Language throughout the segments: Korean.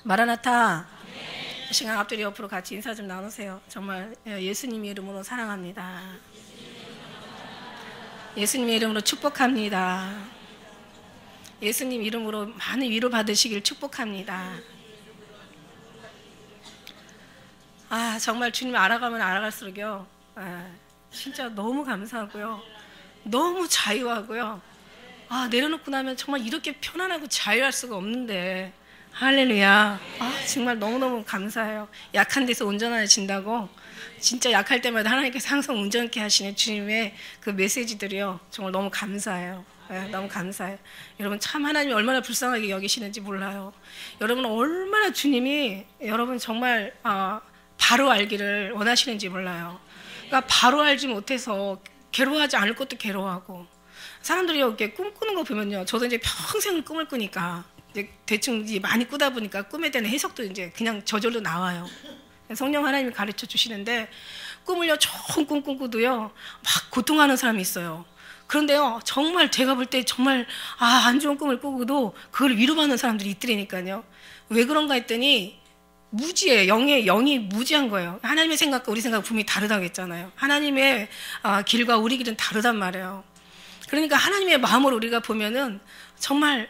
마라나타. 이 시간 앞뒤 옆으로 같이 인사 좀 나누세요. 정말 예수님 이름으로 사랑합니다. 예수님의 이름으로 축복합니다. 예수님 이름으로 많은 위로 받으시길 축복합니다. 정말 주님 알아가면 알아갈수록요, 진짜 너무 감사하고요, 너무 자유하고요. 내려놓고 나면 정말 이렇게 편안하고 자유할 수가 없는데, 할렐루야. 정말 너무너무 감사해요. 약한 데서 온전해진다고, 진짜 약할 때마다 하나님께서 항상 온전케 하시는 주님의 그 메시지들이요, 정말 너무 감사해요. 너무 감사해요. 여러분, 참 하나님이 얼마나 불쌍하게 여기시는지 몰라요. 여러분, 얼마나 주님이 여러분 정말 바로 알기를 원하시는지 몰라요. 그러니까 바로 알지 못해서 괴로워하지 않을 것도 괴로워하고, 사람들이 이렇게 꿈꾸는 거 보면요, 저도 이제 평생을 꿈을 꾸니까 이제 대충 이제 많이 꾸다 보니까 꿈에 대한 해석도 이제 그냥 저절로 나와요. 성령 하나님이 가르쳐 주시는데, 꿈을요 좋은 꿈 꾸고도요 막 고통하는 사람이 있어요. 그런데요, 정말 제가 볼 때 정말 안 좋은 꿈을 꾸고도 그걸 위로받는 사람들이 있더라니까요. 왜 그런가 했더니 무지예요. 영이 무지한 거예요. 하나님의 생각과 우리 생각 분명히 다르다고 했잖아요. 하나님의 길과 우리 길은 다르단 말이에요. 그러니까 하나님의 마음으로 우리가 보면은 정말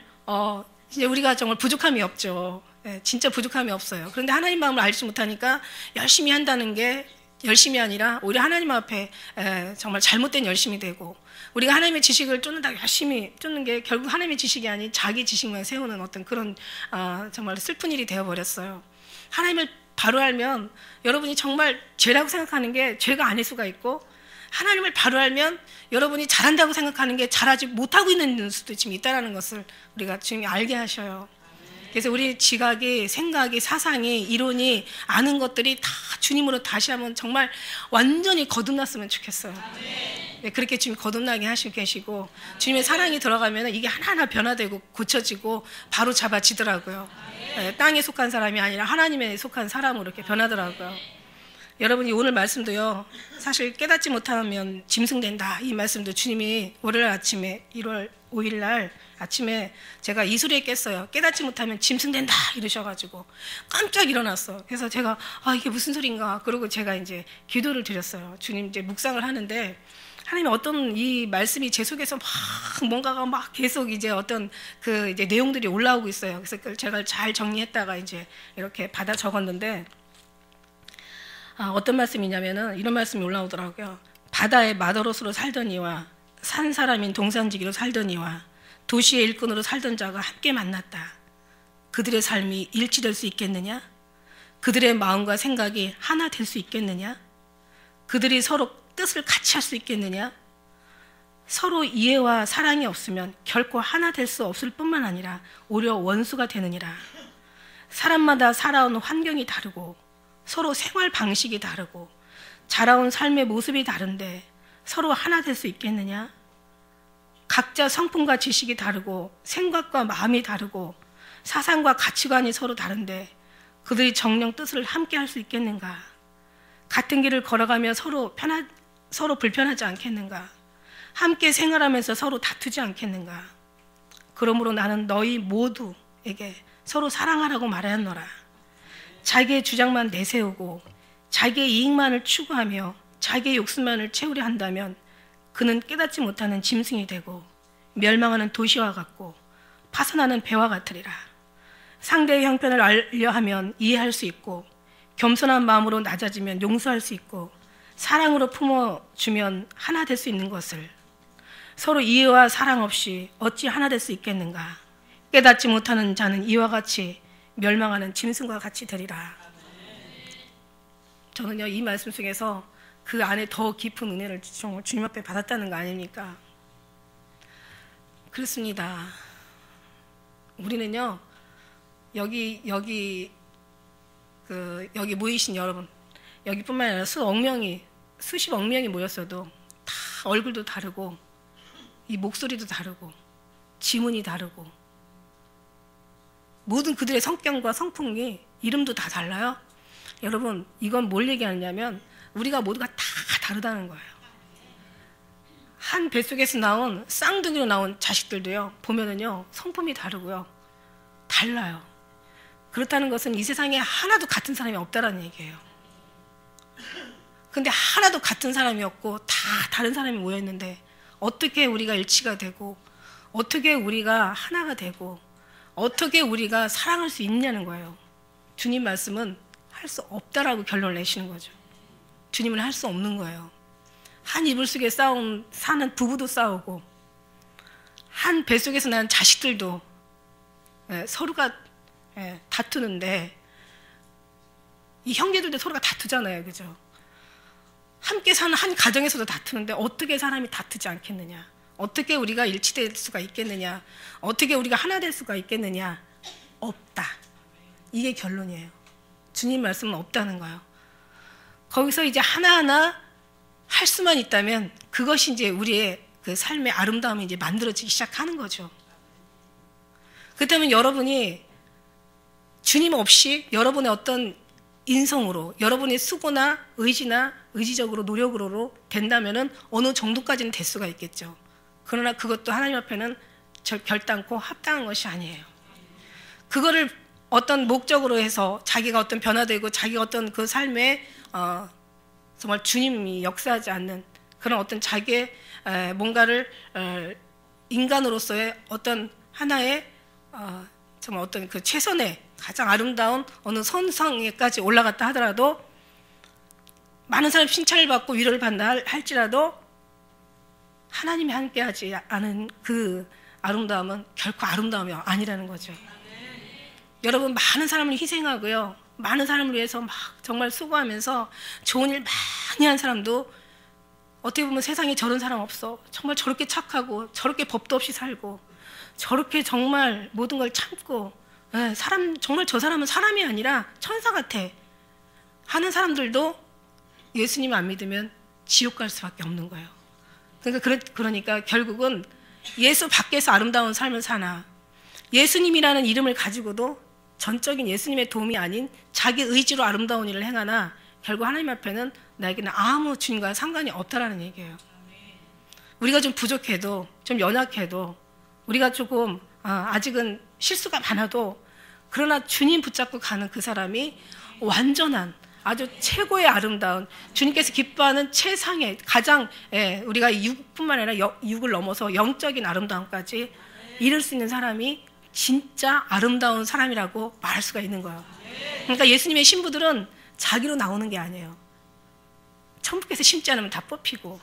이제 우리가 정말 부족함이 없죠. 진짜 부족함이 없어요. 그런데 하나님 마음을 알지 못하니까 열심히 한다는 게 열심이 아니라 우리 하나님 앞에 정말 잘못된 열심이 되고, 우리가 하나님의 지식을 쫓는다 열심히 쫓는 게 결국 하나님의 지식이 아닌 자기 지식만 세우는 어떤 그런 정말 슬픈 일이 되어버렸어요. 하나님을 바로 알면 여러분이 정말 죄라고 생각하는 게 죄가 아닐 수가 있고, 하나님을 바로 알면 여러분이 잘한다고 생각하는 게 잘하지 못하고 있는 수도 지금 있다는 것을 우리가 주님이 알게 하셔요. 그래서 우리 지각이, 생각이, 사상이, 이론이, 아는 것들이 다 주님으로 다시 한번 정말 완전히 거듭났으면 좋겠어요. 그렇게 주님 거듭나게 하시고 계시고, 주님의 사랑이 들어가면 이게 하나하나 변화되고 고쳐지고 바로 잡아지더라고요. 땅에 속한 사람이 아니라 하나님에 속한 사람으로 이렇게 변하더라고요. 여러분이 오늘 말씀도요, 사실 깨닫지 못하면 짐승된다, 이 말씀도 주님이 월요일 아침에 1월 5일 날 아침에 제가 이 소리에 깼어요. 깨닫지 못하면 짐승된다 이러셔가지고 깜짝 일어났어. 그래서 제가 이게 무슨 소린가, 그러고 제가 이제 기도를 드렸어요. 주님, 이제 묵상을 하는데 하나님이 어떤 이 말씀이 제 속에서 막 뭔가가 막 계속 이제 어떤 그 이제 내용들이 올라오고 있어요. 그래서 그걸 제가 잘 정리했다가 이제 이렇게 받아 적었는데, 어떤 말씀이냐면은 이런 말씀이 올라오더라고요. 바다의 마더롯으로 살던 이와 산 사람인 동산지기로 살던 이와 도시의 일꾼으로 살던 자가 함께 만났다. 그들의 삶이 일치될 수 있겠느냐? 그들의 마음과 생각이 하나 될 수 있겠느냐? 그들이 서로 뜻을 같이 할 수 있겠느냐? 서로 이해와 사랑이 없으면 결코 하나 될 수 없을 뿐만 아니라 오히려 원수가 되느니라. 사람마다 살아온 환경이 다르고 서로 생활 방식이 다르고 자라온 삶의 모습이 다른데 서로 하나 될 수 있겠느냐? 각자 성품과 지식이 다르고 생각과 마음이 다르고 사상과 가치관이 서로 다른데 그들이 정령 뜻을 함께 할 수 있겠는가? 같은 길을 걸어가며 서로 불편하지 않겠는가? 함께 생활하면서 서로 다투지 않겠는가? 그러므로 나는 너희 모두에게 서로 사랑하라고 말하였노라. 자기의 주장만 내세우고 자기의 이익만을 추구하며 자기의 욕심만을 채우려 한다면 그는 깨닫지 못하는 짐승이 되고 멸망하는 도시와 같고 파산하는 배와 같으리라. 상대의 형편을 알려 하면 이해할 수 있고, 겸손한 마음으로 낮아지면 용서할 수 있고, 사랑으로 품어주면 하나 될 수 있는 것을 서로 이해와 사랑 없이 어찌 하나 될 수 있겠는가? 깨닫지 못하는 자는 이와 같이 멸망하는 짐승과 같이 되리라. 저는요, 이 말씀 속에서 그 안에 더 깊은 은혜를 주님 앞에 받았다는 거 아닙니까? 그렇습니다. 우리는요, 여기 모이신 여러분, 여기뿐만 아니라 수십억 명이 모였어도 다 얼굴도 다르고, 이 목소리도 다르고, 지문이 다르고, 모든 그들의 성격과 성품이 이름도 다 달라요. 여러분, 이건 뭘 얘기하냐면 우리가 모두가 다 다르다는 거예요. 한 뱃속에서 나온 쌍둥이로 나온 자식들도요, 보면은요 성품이 다르고요, 달라요. 그렇다는 것은 이 세상에 하나도 같은 사람이 없다라는 얘기예요. 근데 하나도 같은 사람이 없고 다 다른 사람이 모여있는데 어떻게 우리가 일치가 되고 어떻게 우리가 하나가 되고 어떻게 우리가 사랑할 수 있냐는 거예요. 주님 말씀은 할 수 없다라고 결론을 내시는 거죠. 주님은 할 수 없는 거예요. 한 이불 속에 사는 부부도 싸우고 한 뱃속에서 난 자식들도 서로가 다투는데 이 형제들도 서로가 다투잖아요. 그죠? 함께 사는 한 가정에서도 다투는데 어떻게 사람이 다투지 않겠느냐? 어떻게 우리가 일치될 수가 있겠느냐? 어떻게 우리가 하나 될 수가 있겠느냐? 없다. 이게 결론이에요. 주님 말씀은 없다는 거예요. 거기서 이제 하나하나 할 수만 있다면 그것이 이제 우리의 그 삶의 아름다움이 이제 만들어지기 시작하는 거죠. 그렇다면 여러분이 주님 없이 여러분의 어떤 인성으로 여러분의 수고나 의지나 의지적으로 노력으로 된다면은 어느 정도까지는 될 수가 있겠죠. 그러나 그것도 하나님 앞에는 결단코 합당한 것이 아니에요. 그거를 어떤 목적으로 해서 자기가 어떤 변화되고 자기가 어떤 그 삶에 정말 주님이 역사하지 않는 그런 어떤 자기의 뭔가를 인간으로서의 어떤 하나의 정말 어떤 그 최선의 가장 아름다운 어느 선상에까지 올라갔다 하더라도 많은 사람 칭찬을 받고 위로를 받는다 할지라도 하나님이 함께하지 않은 그 아름다움은 결코 아름다움이 아니라는 거죠. 여러분 많은 사람을 희생하고요. 많은 사람을 위해서 막 정말 수고하면서 좋은 일 많이 한 사람도 어떻게 보면 세상에 저런 사람 없어. 정말 저렇게 착하고 저렇게 법도 없이 살고 저렇게 정말 모든 걸 참고 사람 정말 저 사람은 사람이 아니라 천사 같아 하는 사람들도 예수님 안 믿으면 지옥 갈 수밖에 없는 거예요. 그러니까 결국은 예수 밖에서 아름다운 삶을 사나 예수님이라는 이름을 가지고도 전적인 예수님의 도움이 아닌 자기 의지로 아름다운 일을 행하나 결국 하나님 앞에는 나에게는 아무 주님과 상관이 없다라는 얘기예요. 우리가 좀 부족해도 좀 연약해도 우리가 조금 아직은 실수가 많아도 그러나 주님 붙잡고 가는 그 사람이 완전한 아주 최고의 아름다운 주님께서 기뻐하는 최상의 가장 우리가 육뿐만 아니라 육을 넘어서 영적인 아름다움까지 이룰 수 있는 사람이 진짜 아름다운 사람이라고 말할 수가 있는 거예요. 그러니까 예수님의 신부들은 자기로 나오는 게 아니에요. 천국에서 심지 않으면 다 뽑히고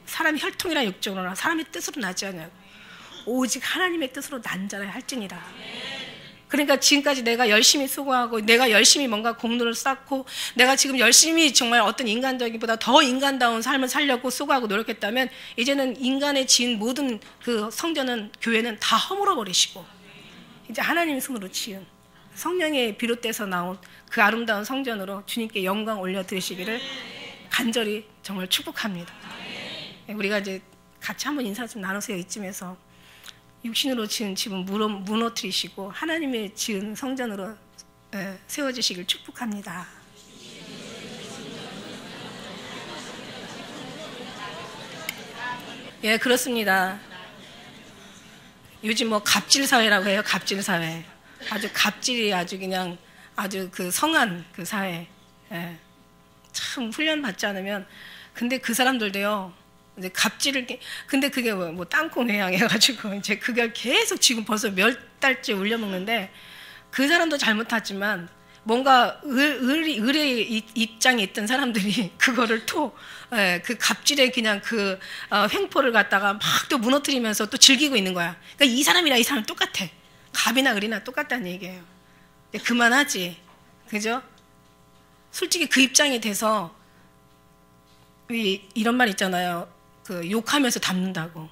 사람이 혈통이나 육적으로나 사람의 뜻으로 나지 않아요. 오직 하나님의 뜻으로 난 자라 할지니라. 그러니까 지금까지 내가 열심히 수고하고 내가 열심히 뭔가 공로를 쌓고 내가 지금 열심히 정말 어떤 인간적이보다 더 인간다운 삶을 살려고 수고하고 노력했다면 이제는 인간의 지은 모든 그 성전은 교회는 다 허물어 버리시고 이제 하나님의 손으로 지은 성령에 비롯돼서 나온 그 아름다운 성전으로 주님께 영광 올려드리시기를 간절히 정말 축복합니다. 우리가 이제 같이 한번 인사 좀 나누세요. 이쯤에서 육신으로 지은 집은 무너뜨리시고 하나님의 지은 성전으로 세워지시길 축복합니다. 예, 그렇습니다. 요즘 뭐 갑질 사회라고 해요. 갑질 사회. 아주 갑질이 아주 그냥 아주 그 성한 그 사회. 참 훈련 받지 않으면 근데 그 사람들도요. 이제 갑질을 근데 그게 뭐 땅콩 회양해가지고 이제 그게 계속 지금 벌써 몇 달째 울려먹는데 그 사람도 잘못하지만 뭔가 의의 입장에 있던 사람들이 그거를 또 그 갑질에 그냥 그 횡포를 갖다가 막 또 무너뜨리면서 또 즐기고 있는 거야. 그러니까 이 사람이랑 이 사람 똑같아. 갑이나 을이나 똑같다는 얘기예요. 그만하지, 그죠? 솔직히 그 입장이 돼서 이런 말 있잖아요. 그 욕하면서 담는다고.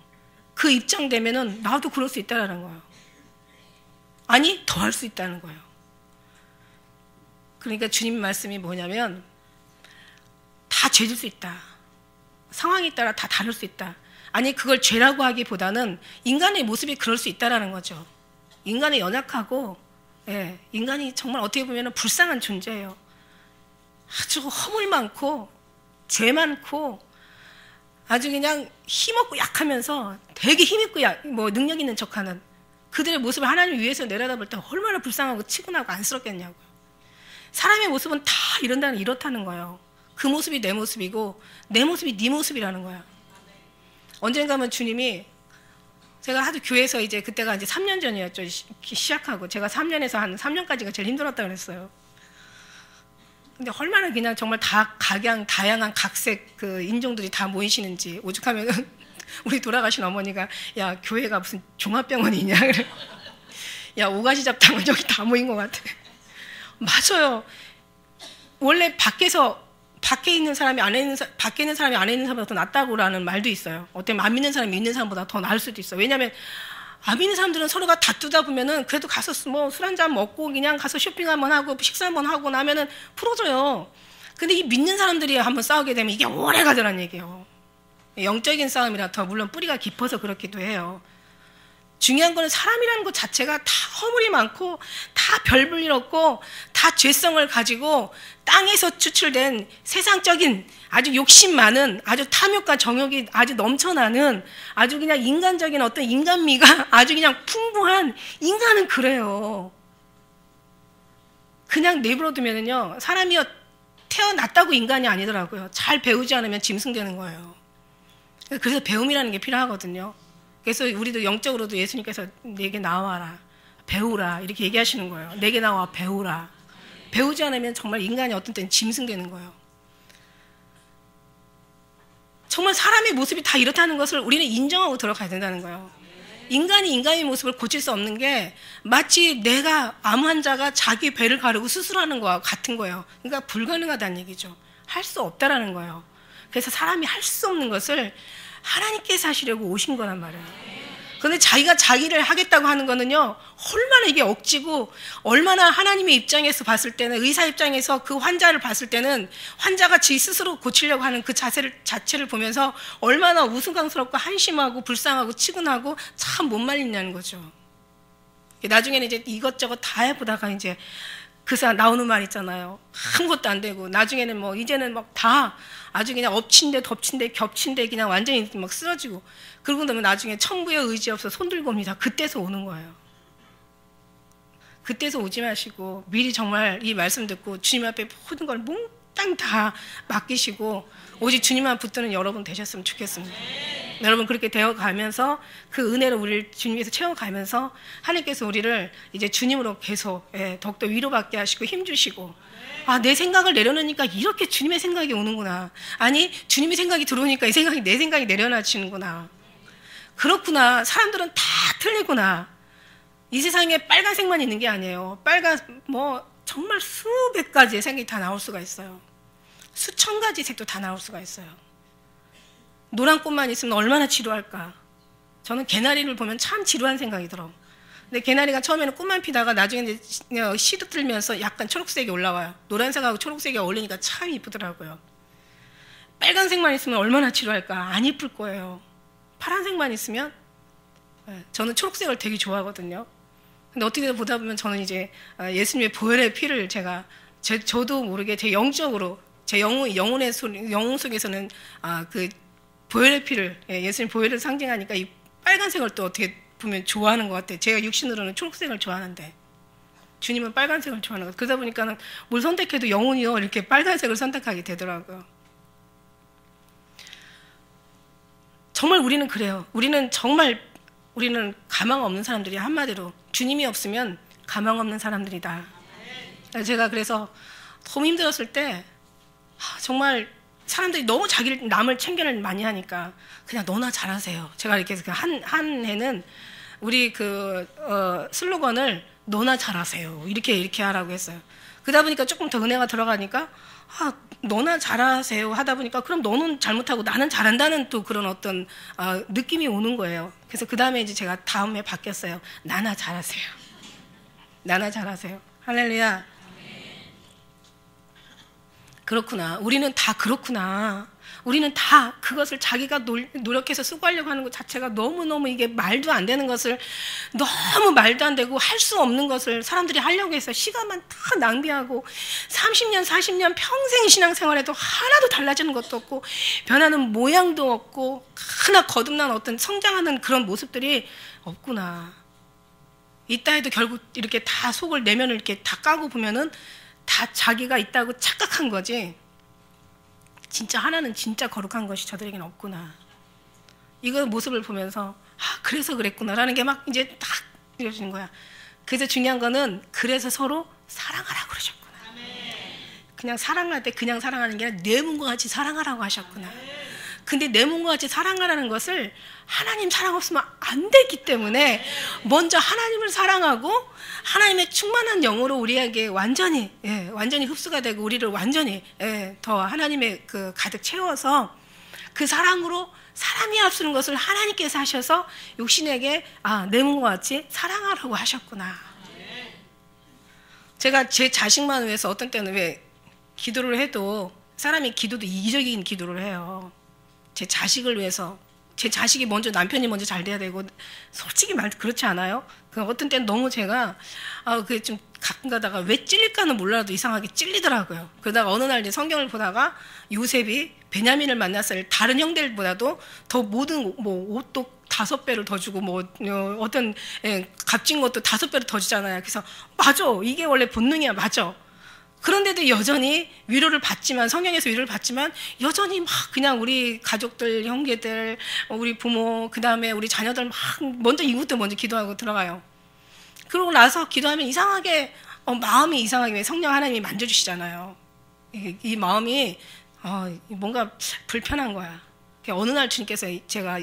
그 입장 되면은 나도 그럴 수 있다라는 거예요. 아니 더 할 수 있다는 거예요. 그러니까 주님 말씀이 뭐냐면 다 죄질 수 있다. 상황에 따라 다 다를 수 있다. 아니 그걸 죄라고 하기보다는 인간의 모습이 그럴 수 있다라는 거죠. 인간이 연약하고 인간이 정말 어떻게 보면 불쌍한 존재예요. 아주 허물 많고 죄 많고 아주 그냥 힘없고 약하면서 되게 힘있고 뭐 능력 있는 척하는 그들의 모습을 하나님 위에서 내려다볼 때 얼마나 불쌍하고 치근하고 안쓰럽겠냐고요. 사람의 모습은 다 이렇다는 거예요. 그 모습이 내 모습이고 내 모습이 네 모습이라는 거야. 언젠가면 주님이, 제가 하도 교회에서 이제 그때가 이제 3년 전이었죠. 시작하고 제가 3년에서 한 3년까지가 제일 힘들었다고 그랬어요. 근데 얼마나 그냥 정말 다 다양한 각색 그 인종들이 다 모이시는지, 오죽하면은 우리 돌아가신 어머니가 야, 교회가 무슨 종합병원이냐 그래. 야, 오가지 잡탕은 여기 다 모인 것 같아. 맞아요. 원래 밖에 있는 사람이 밖에 있는 사람이 안에 있는 사람보다 더 낫다고라는 말도 있어요. 어때면 안 믿는 사람이 믿는 사람보다 더 나을 수도 있어요. 왜냐하면 안 믿는 사람들은 서로가 다투다 보면은 그래도 가서 뭐 술 한잔 먹고 그냥 가서 쇼핑 한번 하고 식사 한번 하고 나면은 풀어져요. 근데 이 믿는 사람들이 한번 싸우게 되면 이게 오래 가더란 얘기예요. 영적인 싸움이라 더 물론 뿌리가 깊어서 그렇기도 해요. 중요한 거는 사람이라는 것 자체가 다 허물이 많고 다 별 볼 일 없고 다 죄성을 가지고 땅에서 추출된 세상적인 아주 욕심 많은 아주 탐욕과 정욕이 아주 넘쳐나는 아주 그냥 인간적인 어떤 인간미가 아주 그냥 풍부한 인간은 그래요. 그냥 내버려두면요 사람이 태어났다고 인간이 아니더라고요. 잘 배우지 않으면 짐승되는 거예요. 그래서 배움이라는 게 필요하거든요. 그래서 우리도 영적으로도 예수님께서 내게 나와라, 배우라 이렇게 얘기하시는 거예요. 내게 나와 배우라. 배우지 않으면 정말 인간이 어떤 때는 짐승되는 거예요. 정말 사람의 모습이 다 이렇다는 것을 우리는 인정하고 들어가야 된다는 거예요. 인간이 인간의 모습을 고칠 수 없는 게 마치 내가 암 환자가 자기 배를 가르고 수술하는 거와 같은 거예요. 그러니까 불가능하다는 얘기죠. 할 수 없다라는 거예요. 그래서 사람이 할 수 없는 것을 하나님께서 하시려고 오신 거란 말이에요. 그런데 자기가 자기를 하겠다고 하는 거는요 얼마나 이게 억지고, 얼마나 하나님의 입장에서 봤을 때는, 의사 입장에서 그 환자를 봤을 때는 환자가 지 스스로 고치려고 하는 그 자체를 보면서 얼마나 우스꽝스럽고 한심하고 불쌍하고 치근하고 참 못 말리냐는 거죠. 나중에는 이제 이것저것 다 해보다가 이제 그사 나오는 말 있잖아요. 아무것도 안 되고 나중에는 뭐 이제는 막 다 아주 그냥 엎친 데 덮친 데 겹친 데 그냥 완전히 막 쓰러지고, 그러고 나면 나중에 천부의 의지 없어 손 들고 옵니다. 그때서 오는 거예요. 그때서 오지 마시고 미리 정말 이 말씀 듣고 주님 앞에 모든 걸 몽땅 다 맡기시고 오직 주님만 붙드는 여러분 되셨으면 좋겠습니다. 여러분 그렇게 되어가면서 그 은혜로 우리를 주님께서 채워가면서 하나님께서 우리를 이제 주님으로 계속 더욱더 위로받게 하시고 힘주시고, 아, 내 생각을 내려놓으니까 이렇게 주님의 생각이 오는구나. 아니 주님의 생각이 들어오니까 이 생각이 내 생각이 내려놔지는구나. 그렇구나. 사람들은 다 틀리구나. 이 세상에 빨간색만 있는 게 아니에요. 뭐 정말 수백 가지의 색이 다 나올 수가 있어요. 수천 가지 색도 다 나올 수가 있어요. 노란 꽃만 있으면 얼마나 지루할까. 저는 개나리를 보면 참 지루한 생각이 들어. 근데 개나리가 처음에는 꽃만 피다가 나중에 이제 시들면서 약간 초록색이 올라와요. 노란색하고 초록색이 어울리니까 참 이쁘더라고요. 빨간색만 있으면 얼마나 지루할까. 안 이쁠 거예요. 파란색만 있으면, 저는 초록색을 되게 좋아하거든요. 근데 어떻게 보다 보면 저는 이제 예수님의 보혈의 피를 저도 모르게 제 영적으로, 제 영혼 속에서는 그 보혈의 피를, 예수님 보혈을 상징하니까 이 빨간색을 또 어떻게 보면 좋아하는 것 같아요. 제가 육신으로는 초록색을 좋아하는데 주님은 빨간색을 좋아하는 것 같아요. 그러다 보니까는 뭘 선택해도 영혼이요 이렇게 빨간색을 선택하게 되더라고요. 정말 우리는 그래요. 우리는 가망 없는 사람들이, 한마디로 주님이 없으면 가망 없는 사람들이다. 제가 그래서 너무 힘들었을 때 정말 사람들이 너무 남을 참견을 많이 하니까 그냥 너나 잘하세요. 제가 이렇게 한 해는 우리 슬로건을 너나 잘하세요. 이렇게 하라고 했어요. 그러다 보니까 조금 더 은혜가 들어가니까 너나 잘하세요 하다 보니까 그럼 너는 잘못하고 나는 잘한다는 또 그런 어떤 느낌이 오는 거예요. 그래서 그 다음에 이제 제가 다음에 바뀌었어요. 나나 잘하세요. 나나 잘하세요. 할렐루야. 그렇구나. 우리는 다 그렇구나. 우리는 다 그것을 자기가 노력해서 수고하려고 하는 것 자체가 너무너무 이게 말도 안 되는 것을, 너무 말도 안 되고 할 수 없는 것을 사람들이 하려고 해서 시간만 다 낭비하고 30년, 40년 평생 신앙생활에도 하나도 달라지는 것도 없고 변하는 모양도 없고 하나 거듭난 어떤 성장하는 그런 모습들이 없구나. 있다 해도 결국 이렇게 다 속을 내면을 이렇게 다 까고 보면은 다 자기가 있다고 착각한 거지. 진짜 하나는 진짜 거룩한 것이 저들에게는 없구나. 이거 모습을 보면서 그래서 그랬구나라는 게 막 이제 딱 이어지는 거야. 그래서 중요한 거는 그래서 서로 사랑하라고 그러셨구나. 그냥 사랑할 때 그냥 사랑하는 게 아니라 내 몸과 같이 사랑하라고 하셨구나. 근데 내 몸과 같이 사랑하라는 것을 하나님 사랑 없으면 안 되기 때문에 먼저 하나님을 사랑하고 하나님의 충만한 영으로 우리에게 완전히 흡수가 되고 우리를 완전히 더 하나님의 그 가득 채워서 그 사랑으로 사람이 앞서는 것을 하나님께서 하셔서 육신에게 내 몸과 같이 사랑하라고 하셨구나. 제가 제 자식만 위해서 어떤 때는 왜 기도를 해도 사람이 기도도 이기적인 기도를 해요. 제 자식을 위해서 제 자식이 먼저 남편이 먼저 잘 돼야 되고 솔직히 말 그렇지 않아요? 그 어떤 때는 너무 제가 그게 좀 가끔 가다가 왜 찔릴까는 몰라도 이상하게 찔리더라고요. 그러다가 어느 날 이제 성경을 보다가 요셉이 베냐민을 만났을 때 다른 형들보다도 더 모든 뭐 옷도 5배를 더 주고 뭐 어떤 값진 것도 5배를 더 주잖아요. 그래서 맞아, 이게 원래 본능이야, 맞아. 그런데도 여전히 위로를 받지만 성경에서 위로를 받지만 여전히 막 그냥 우리 가족들, 형제들, 우리 부모, 그 다음에 우리 자녀들 막 먼저 이것도 먼저 기도하고 들어가요. 그러고 나서 기도하면 이상하게 마음이 이상하게 왜 성령 하나님이 만져주시잖아요. 이 마음이 뭔가 불편한 거야. 어느 날 주님께서 제가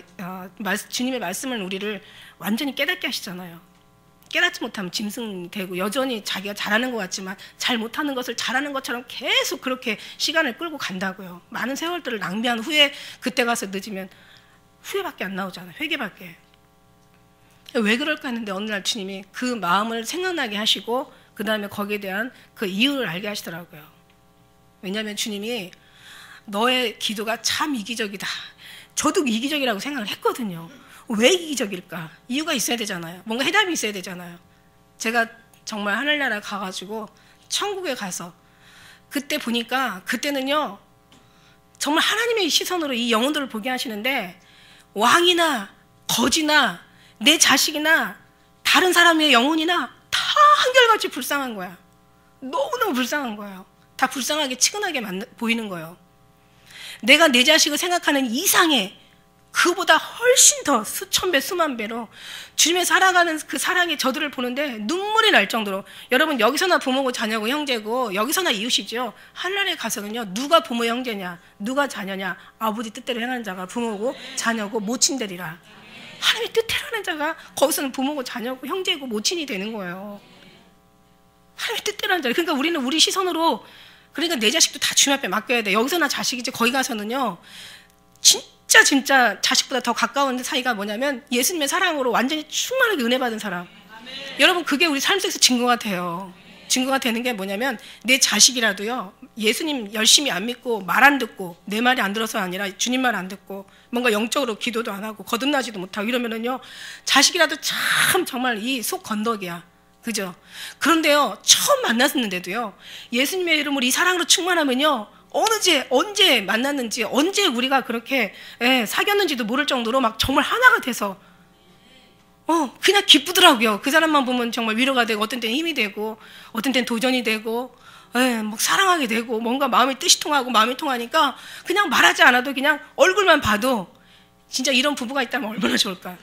주님의 말씀을 우리를 완전히 깨닫게 하시잖아요. 깨닫지 못하면 짐승되고 여전히 자기가 잘하는 것 같지만 잘 못하는 것을 잘하는 것처럼 계속 그렇게 시간을 끌고 간다고요. 많은 세월들을 낭비한 후에 그때 가서 늦으면 후회밖에 안 나오잖아요. 회개밖에. 왜 그럴까 했는데 어느 날 주님이 그 마음을 생각나게 하시고 그 다음에 거기에 대한 그 이유를 알게 하시더라고요. 왜냐하면 주님이 너의 기도가 참 이기적이다. 저도 이기적이라고 생각을 했거든요. 왜 이기적일까? 이유가 있어야 되잖아요. 뭔가 해답이 있어야 되잖아요. 제가 정말 하늘나라 가가지고 천국에 가서 그때 보니까 그때는요 정말 하나님의 시선으로 이 영혼들을 보게 하시는데 왕이나 거지나 내 자식이나 다른 사람의 영혼이나 다 한결같이 불쌍한 거야. 너무너무 불쌍한 거예요. 다 불쌍하게 치근하게 보이는 거예요. 내가 내 자식을 생각하는 이상의 그보다 훨씬 더 수천 배, 수만 배로 주님의 살아가는 그 사랑의 저들을 보는데 눈물이 날 정도로 여러분 여기서나 부모고 자녀고 형제고 여기서나 이웃이죠. 하늘에 가서는요 누가 부모 형제냐 누가 자녀냐 아버지 뜻대로 행하는 자가 부모고 자녀고 모친 되리라. 하나님의 뜻대로 하는 자가 거기서는 부모고 자녀고 형제고 모친이 되는 거예요. 하나님의 뜻대로 하는 자. 그러니까 우리는 우리 시선으로 그러니까 내 자식도 다 주님 앞에 맡겨야 돼. 여기서나 자식이지 거기 가서는요 진짜 자식보다 더 가까운 사이가 뭐냐면 예수님의 사랑으로 완전히 충만하게 은혜 받은 사람. 여러분 그게 우리 삶 속에서 증거가 돼요. 증거가 되는 게 뭐냐면 내 자식이라도요 예수님 열심히 안 믿고 말 안 듣고 내 말이 안 들어서 아니라 주님 말 안 듣고 뭔가 영적으로 기도도 안 하고 거듭나지도 못하고 이러면은요 자식이라도 참 정말 이 속 건더기야. 그죠? 그런데요 처음 만났는데도요 예수님의 이름으로 이 사랑으로 충만하면요 언제 만났는지 언제 우리가 그렇게 사귀었는지도 모를 정도로 막 정말 하나가 돼서 그냥 기쁘더라고요. 그 사람만 보면 정말 위로가 되고 어떤 때는 힘이 되고 어떤 때는 도전이 되고 막 사랑하게 되고 뭔가 마음이 뜻이 통하고 마음이 통하니까 그냥 말하지 않아도 그냥 얼굴만 봐도 진짜 이런 부부가 있다면 얼마나 좋을까.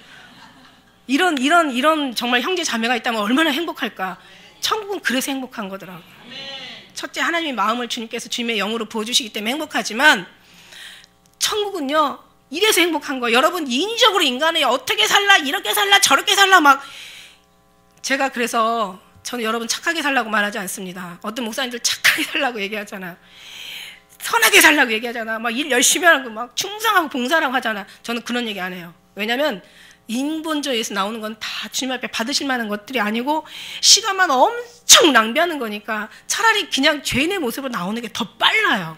이런 정말 형제 자매가 있다면 얼마나 행복할까. 천국은 그래서 행복한 거더라고요. 첫째 하나님의 마음을 주님께서 주님의 영으로 부어주시기 때문에 행복하지만 천국은요 이래서 행복한 거예요. 여러분 인위적으로 인간이 어떻게 살라 이렇게 살라 저렇게 살라 막 제가 그래서 저는 여러분 착하게 살라고 말하지 않습니다. 어떤 목사님들 착하게 살라고 얘기하잖아. 선하게 살라고 얘기하잖아. 막 일 열심히 하고 막 충성하고 봉사라고 하잖아. 저는 그런 얘기 안 해요. 왜냐면 인본주의에서 나오는 건 다 주님 앞에 받으실 만한 것들이 아니고 시간만 엄청 낭비하는 거니까 차라리 그냥 죄인의 모습으로 나오는 게 더 빨라요.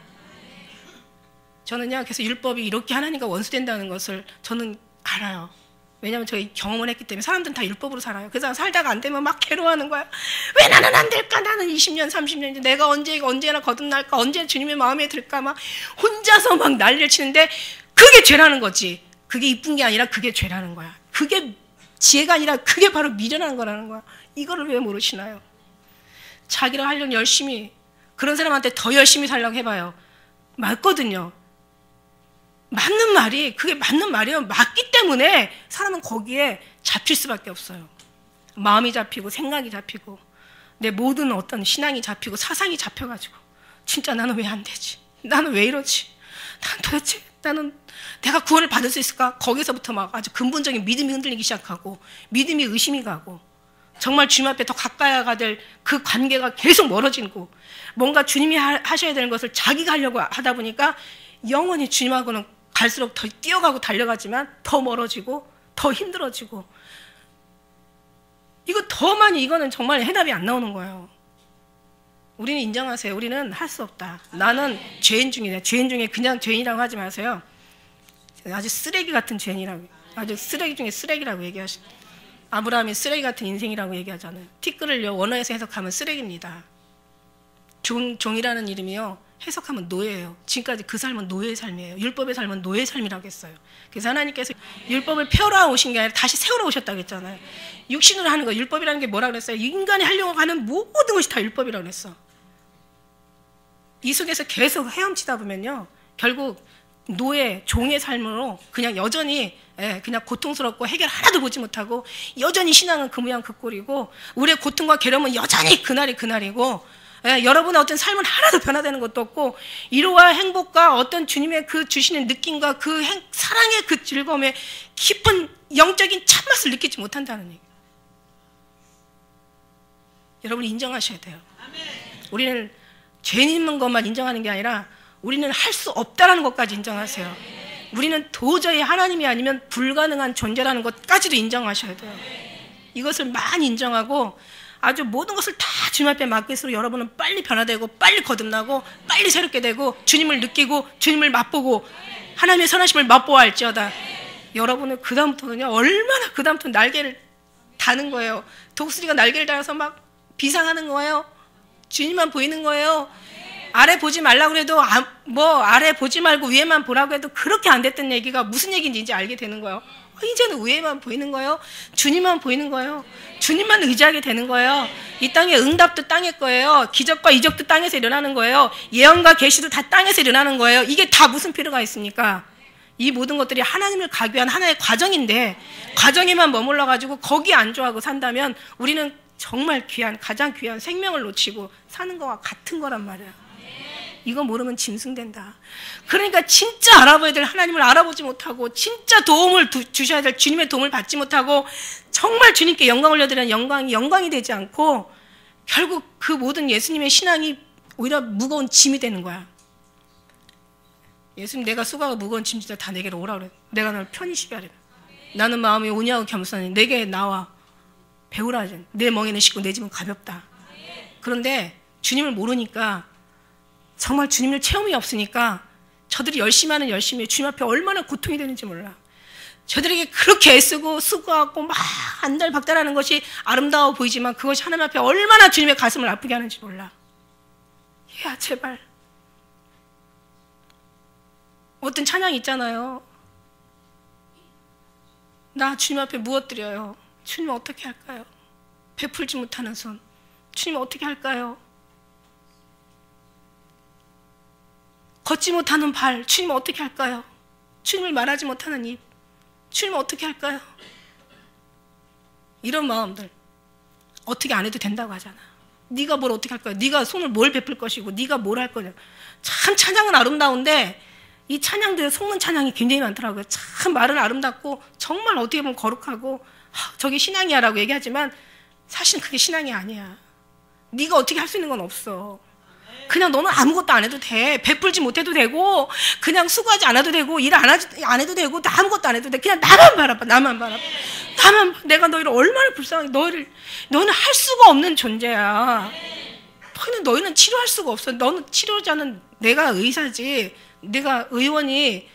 저는요 그래서 율법이 이렇게 하나님과 원수된다는 것을 저는 알아요. 왜냐하면 저희 경험을 했기 때문에 사람들은 다 율법으로 살아요. 그래서 살다가 안 되면 막 괴로워하는 거야. 왜 나는 안 될까? 나는 20년 30년 내가 언제나 거듭날까? 언제 주님의 마음에 들까? 막 혼자서 막 난리를 치는데 그게 죄라는 거지. 그게 이쁜 게 아니라 그게 죄라는 거야. 그게 지혜가 아니라 그게 바로 미련한 거라는 거야. 이거를 왜 모르시나요? 자기를 하려면 열심히, 그런 사람한테 더 열심히 살라고 해봐요. 맞거든요. 맞는 말이, 그게 맞는 말이에요. 맞기 때문에 사람은 거기에 잡힐 수밖에 없어요. 마음이 잡히고 생각이 잡히고 내 모든 어떤 신앙이 잡히고 사상이 잡혀가지고 진짜 나는 왜 안 되지? 나는 왜 이러지? 난 도대체 내가 구원을 받을 수 있을까? 거기서부터 막 아주 근본적인 믿음이 흔들리기 시작하고 믿음이 의심이 가고 정말 주님 앞에 더 가까이 가야 될 그 관계가 계속 멀어지고 뭔가 주님이 하셔야 되는 것을 자기가 하려고 하다 보니까 영원히 주님하고는 갈수록 더 뛰어가고 달려가지만 더 멀어지고 더 힘들어지고 이거는 정말 해답이 안 나오는 거예요. 우리는 인정하세요. 우리는 할 수 없다. 나는 죄인 중이다. 죄인 중에 그냥 죄인이라고 하지 마세요. 아주 쓰레기 같은 죄인이라고, 아주 쓰레기 중에 쓰레기라고 얘기하시죠. 아브라함이 쓰레기 같은 인생이라고 얘기하잖아요. 티끌을 원어에서 해석하면 쓰레기입니다. 종이라는 이름이요, 해석하면 노예예요. 지금까지 그 삶은 노예의 삶이에요. 율법의 삶은 노예의 삶이라고 했어요. 그래서 하나님께서 율법을 펴러 오신 게 아니라 다시 세우러 오셨다고 했잖아요. 육신으로 하는 거, 율법이라는 게 뭐라고 그랬어요? 인간이 하려고 하는 모든 것이 다 율법이라고 그랬어. 이 속에서 계속 헤엄치다 보면요, 결국 노예, 종의 삶으로 그냥 여전히 그냥 고통스럽고 해결 하나도 보지 못하고 여전히 신앙은 그 모양 그 꼴이고 우리의 고통과 괴로움은 여전히 그날이 그날이고 여러분의 어떤 삶은 하나도 변화되는 것도 없고 위로와 행복과 어떤 주님의 그 주시는 느낌과 그 사랑의 그 즐거움의 깊은 영적인 참맛을 느끼지 못한다는 얘기예요. 여러분이 인정하셔야 돼요. 우리는 죄 있는 것만 인정하는 게 아니라 우리는 할 수 없다라는 것까지 인정하세요. 우리는 도저히 하나님이 아니면 불가능한 존재라는 것까지도 인정하셔야 돼요. 이것을 많이 인정하고 아주 모든 것을 다 주님 앞에 맡길수록 여러분은 빨리 변화되고 빨리 거듭나고 빨리 새롭게 되고 주님을 느끼고 주님을 맛보고 하나님의 선하심을 맛보아할지어다. 여러분은 그 다음부터는요, 얼마나 그 다음부터 날개를 다는 거예요. 독수리가 날개를 달아서 막 비상하는 거예요. 주님만 보이는 거예요. 아래 보지 말라고 해도 아래 보지 말고 위에만 보라고 해도 그렇게 안 됐던 얘기가 무슨 얘기인지 이제 알게 되는 거예요. 이제는 위에만 보이는 거예요. 주님만 보이는 거예요. 주님만 의지하게 되는 거예요. 이 땅의 응답도 땅의 거예요. 기적과 이적도 땅에서 일어나는 거예요. 예언과 계시도 다 땅에서 일어나는 거예요. 이게 다 무슨 필요가 있습니까? 이 모든 것들이 하나님을 가기 위한 하나의 과정인데 과정에만 머물러가지고 거기에 안주하고 산다면 우리는 정말 가장 귀한 생명을 놓치고 사는 거와 같은 거란 말이야. 이거 모르면 짐승된다. 그러니까 진짜 알아봐야 될 하나님을 알아보지 못하고 진짜 도움을 주셔야 될 주님의 도움을 받지 못하고 정말 주님께 영광 올려드리는 영광이 되지 않고 결국 그 모든 예수님의 신앙이 오히려 무거운 짐이 되는 거야. 예수님, 내가 수고하고 무거운 짐지다 다 내게로 오라 그래. 내가 너를 편히 쉬게 하리라. 나는 마음이 온유하고 겸손하니 내게 나와 배우라 하지. 내 멍에는 쉽고 내 짐은 가볍다. 그런데 주님을 모르니까 정말 주님을 체험이 없으니까 저들이 열심히 하는 열심히 주님 앞에 얼마나 고통이 되는지 몰라. 저들에게 그렇게 애쓰고 수고하고 막 안달박달하는 것이 아름다워 보이지만 그것이 하나님 앞에 얼마나 주님의 가슴을 아프게 하는지 몰라. 야, 제발. 어떤 찬양이 있잖아요. 나 주님 앞에 무엇 드려요? 주님 어떻게 할까요? 베풀지 못하는 손. 주님 어떻게 할까요? 걷지 못하는 발, 주님 어떻게 할까요? 주님을 말하지 못하는 입, 주님 어떻게 할까요? 이런 마음들 어떻게 안 해도 된다고 하잖아. 네가 뭘 어떻게 할 거야? 네가 손을 뭘 베풀 것이고 네가 뭘 할 거냐. 참 찬양은 아름다운데 이 찬양들 속는 찬양이 굉장히 많더라고요. 참 말은 아름답고 정말 어떻게 보면 거룩하고 저게 신앙이야 라고 얘기하지만 사실은 그게 신앙이 아니야. 네가 어떻게 할 수 있는 건 없어. 그냥 너는 아무것도 안 해도 돼. 베풀지 못해도 되고 그냥 수고하지 않아도 되고 일 안 해도 되고 아무것도 안 해도 돼. 그냥 나만 바라봐. 내가 너희를 얼마나 불쌍하게 너는 할 수가 없는 존재야. 너희는 치료할 수가 없어. 너는 치료자는 내가 의사지. 내가 의원이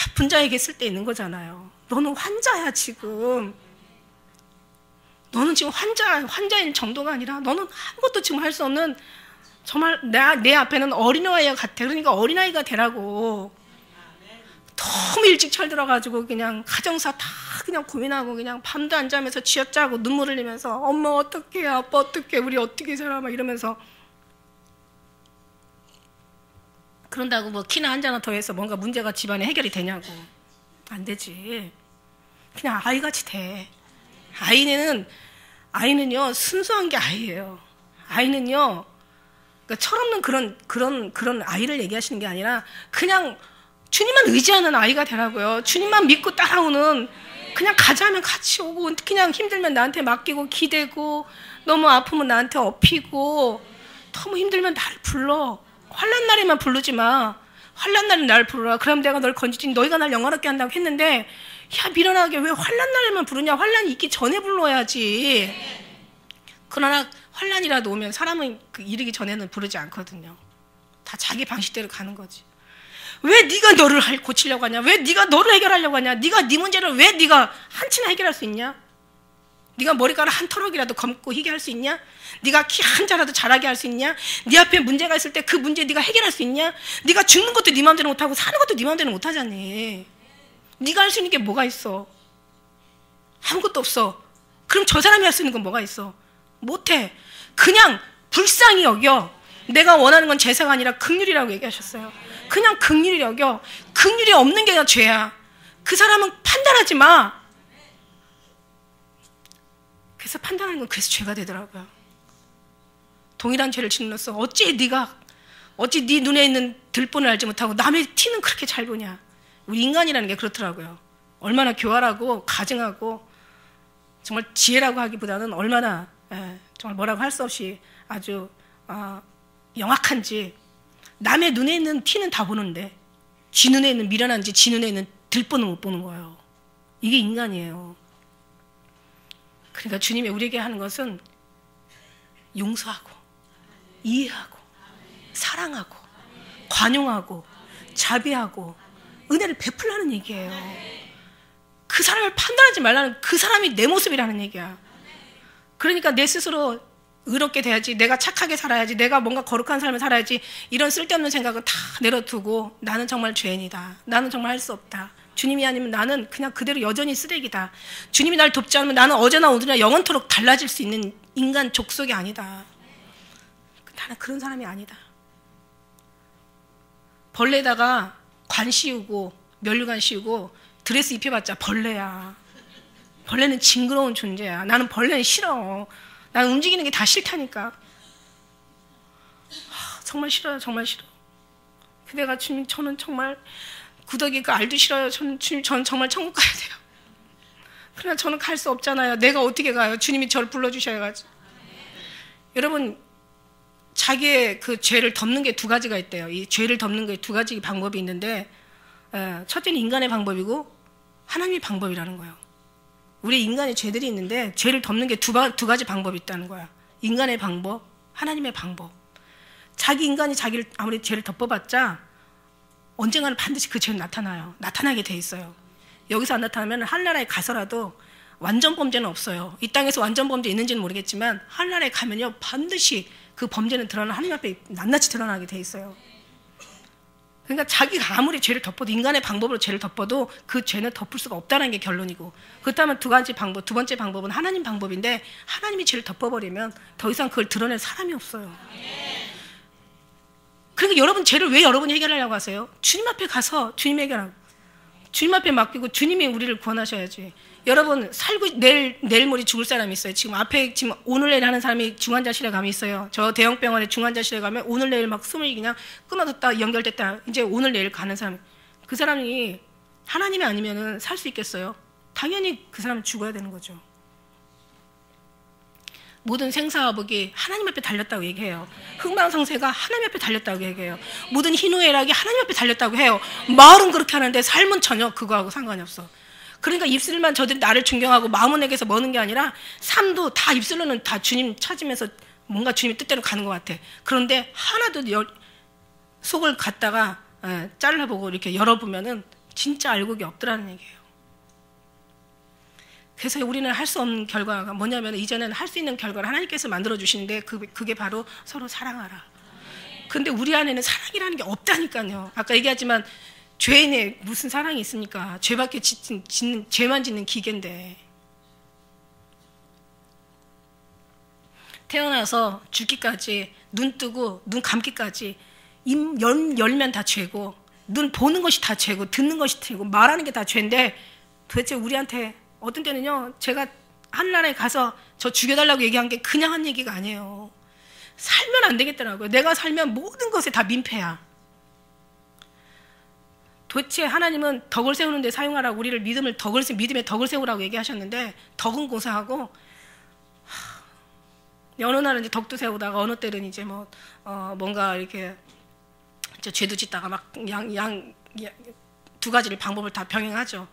아픈 자에게 쓸 때 있는 거잖아요. 너는 환자야 지금. 너는 지금 환자인 정도가 아니라 너는 아무것도 지금 할 수 없는 정말 내 앞에는 어린아이가 같아. 그러니까 어린아이가 되라고. 너무 일찍 철들어가지고 그냥 가정사 다 그냥 고민하고 그냥 밤도 안 자면서 쥐어짜고 눈물 흘리면서 엄마 어떡해, 아빠 어떡해, 우리 어떻게 살아 막 이러면서. 그런다고 뭐 키나 한 잔 더 해서 뭔가 문제가 집안에 해결이 되냐고. 안 되지. 그냥 아이같이 돼. 아이는요 순수한 게 아이예요. 아이는요 그러니까 철없는 그런 아이를 얘기하시는 게 아니라 그냥 주님만 의지하는 아이가 되라고요. 주님만 믿고 따라오는, 그냥 가자 하면 같이 오고, 그냥 힘들면 나한테 맡기고 기대고, 너무 아프면 나한테 업히고, 너무 힘들면 날 불러. 환난 날에만 부르지 마. 환난 날에 날 부르라. 그럼 내가 널 건지지. 너희가 날 영화롭게 한다고 했는데, 야 미련하게 왜 환난 날에만 부르냐. 환난이 있기 전에 불러야지. 그러나 환난이라도 오면 사람은 이르기 전에는 부르지 않거든요. 다 자기 방식대로 가는 거지. 왜 네가 너를 고치려고 하냐? 왜 네가 너를 해결하려고 하냐? 네가 네 문제를 왜 네가 한치나 해결할 수 있냐? 네가 머리카락 한 터럭이라도 감고 희게 할 수 있냐? 네가 키 한 자라도 자라게 할 수 있냐? 네 앞에 문제가 있을 때 그 문제 네가 해결할 수 있냐? 네가 죽는 것도 네 마음대로 못하고 사는 것도 네 마음대로 못하잖니. 네가 할 수 있는 게 뭐가 있어? 아무것도 없어. 그럼 저 사람이 할 수 있는 건 뭐가 있어? 못해. 그냥 불쌍히 여겨. 내가 원하는 건 제사가 아니라 긍휼이라고 얘기하셨어요. 그냥 긍휼히 여겨. 긍휼이 없는 게 다 죄야. 그 사람은 판단하지 마. 그래서 판단하는 건 그래서 죄가 되더라고요. 동일한 죄를 짓는로써 어찌 네 눈에 있는 들본을 알지 못하고 남의 티는 그렇게 잘 보냐. 우리 인간이라는 게 그렇더라고요. 얼마나 교활하고 가증하고 정말 지혜라고 하기보다는 얼마나 정말 뭐라고 할 수 없이 아주 영악한지. 남의 눈에 있는 티는 다 보는데 지 눈에 있는 미련한지 지 눈에 있는 들본은 못 보는 거예요. 이게 인간이에요. 그러니까 주님이 우리에게 하는 것은 용서하고 이해하고 사랑하고 관용하고 자비하고 은혜를 베풀라는 얘기예요. 그 사람을 판단하지 말라는, 그 사람이 내 모습이라는 얘기야. 그러니까 내 스스로 의롭게 돼야지, 내가 착하게 살아야지, 내가 뭔가 거룩한 삶을 살아야지, 이런 쓸데없는 생각은 다 내려두고 나는 정말 죄인이다. 나는 정말 할 수 없다. 주님이 아니면 나는 그냥 그대로 여전히 쓰레기다. 주님이 날 돕지 않으면 나는 어제나 오늘이나 영원토록 달라질 수 있는 인간 족속이 아니다. 나는 그런 사람이 아니다. 벌레에다가 관 씌우고 면류관 씌우고 드레스 입혀봤자 벌레야. 벌레는 징그러운 존재야. 나는 벌레는 싫어. 난 움직이는 게 다 싫다니까. 정말 싫어요. 정말 싫어. 내가 주님, 저는 정말 구더기 그 알도 싫어요. 저는 정말 천국 가야 돼요. 그러나 저는 갈 수 없잖아요. 내가 어떻게 가요? 주님이 저를 불러주셔야지. 여러분, 자기의 그 죄를 덮는 게 두 가지가 있대요. 이 죄를 덮는 게 두 가지 방법이 있는데, 첫째는 인간의 방법이고 하나님의 방법이라는 거예요. 우리 인간의 죄들이 있는데 죄를 덮는 게 두 가지 방법이 있다는 거야. 인간의 방법, 하나님의 방법. 자기 인간이 자기를 아무리 죄를 덮어봤자 언젠가는 반드시 그 죄는 나타나요. 나타나게 돼 있어요. 여기서 안 나타나면 하늘나라에 가서라도 완전 범죄는 없어요. 이 땅에서 완전 범죄 있는지는 모르겠지만 하늘나라에 가면요 반드시 그 범죄는 하나님 앞에 낱낱이 드러나게 돼 있어요. 그러니까 자기가 아무리 죄를 덮어도, 인간의 방법으로 죄를 덮어도 그 죄는 덮을 수가 없다는 게 결론이고, 그렇다면 두 번째 방법은 하나님 방법인데, 하나님이 죄를 덮어버리면 더 이상 그걸 드러낼 사람이 없어요. 그러니까 여러분 죄를 왜 여러분이 해결하려고 하세요? 주님 앞에 가서 주님 해결하고, 주님 앞에 맡기고 주님이 우리를 구원하셔야지. 여러분 내일 모레 죽을 사람이 있어요. 지금 오늘 내일 하는 사람이 중환자실에 가면 있어요. 저 대형 병원에 중환자실에 가면 오늘 내일 막 숨이 그냥 끊어졌다 연결됐다 이제 오늘 내일 가는 사람, 그 사람이 하나님이 아니면은 살 수 있겠어요? 당연히 그 사람은 죽어야 되는 거죠. 모든 생사화복이 하나님 앞에 달렸다고 얘기해요. 흥망성쇠가 하나님 앞에 달렸다고 얘기해요. 모든 희노애락이 하나님 앞에 달렸다고 해요. 말은 그렇게 하는데 삶은 전혀 그거하고 상관이 없어. 그러니까 입술만 저들이 나를 존경하고 마음은 내게서 머는 게 아니라 삶도 다 입술로는 다 주님 찾으면서 뭔가 주님의 뜻대로 가는 것 같아. 그런데 하나도 속을 갖다가 잘라보고 이렇게 열어보면은 진짜 알곡이 없더라는 얘기예요. 그래서 우리는 할 수 없는 결과가 뭐냐면, 이제는 할 수 있는 결과를 하나님께서 만들어주시는데 그게 바로 서로 사랑하라. 근데 우리 안에는 사랑이라는 게 없다니까요. 아까 얘기하지만 죄인의 무슨 사랑이 있습니까? 죄밖에 죄만 짓는 기계인데. 태어나서 죽기까지, 눈 뜨고 눈 감기까지 입 열면 다 죄고, 눈 보는 것이 다 죄고, 듣는 것이 죄고, 말하는 게 다 죄인데, 도대체 우리한테 어떤 때는요, 제가 한나라에 가서 저 죽여달라고 얘기한 게 그냥 한 얘기가 아니에요. 살면 안 되겠더라고요. 내가 살면 모든 것에 다 민폐야. 도대체 하나님은 덕을 세우는 데 사용하라고 우리를 믿음의 덕을 세우라고 얘기하셨는데, 덕은 고사하고, 어느 날은 이제 덕도 세우다가 어느 때는 이제 뭔가 이렇게 죄도 짓다가 막 두 가지를 방법을 다 병행하죠.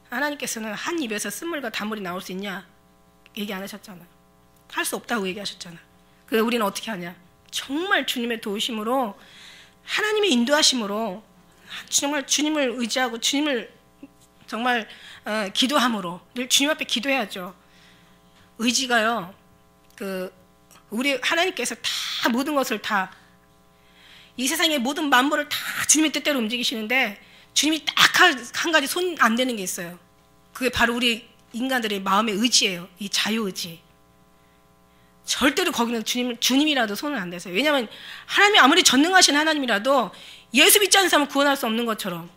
하나님께서는 한 입에서 쓴물과 단물이 나올 수 있냐? 얘기 안 하셨잖아요. 할 수 없다고 얘기하셨잖아요. 그래서 우리는 어떻게 하냐? 정말 주님의 도우심으로, 하나님의 인도하심으로, 정말 주님을 의지하고 주님을 정말 기도함으로, 늘 주님 앞에 기도해야죠. 의지가요, 우리 하나님께서 다 모든 것을 다, 이 세상의 모든 만물을 다 주님의 뜻대로 움직이시는데, 주님이 딱 한 가지 손 안 대는 게 있어요. 그게 바로 우리 인간들의 마음의 의지예요. 이 자유의지. 절대로 거기는 주님이라도 손을 안 대세요. 왜냐하면 하나님이 아무리 전능하신 하나님이라도 예수 믿지 않는 사람은 구원할 수 없는 것처럼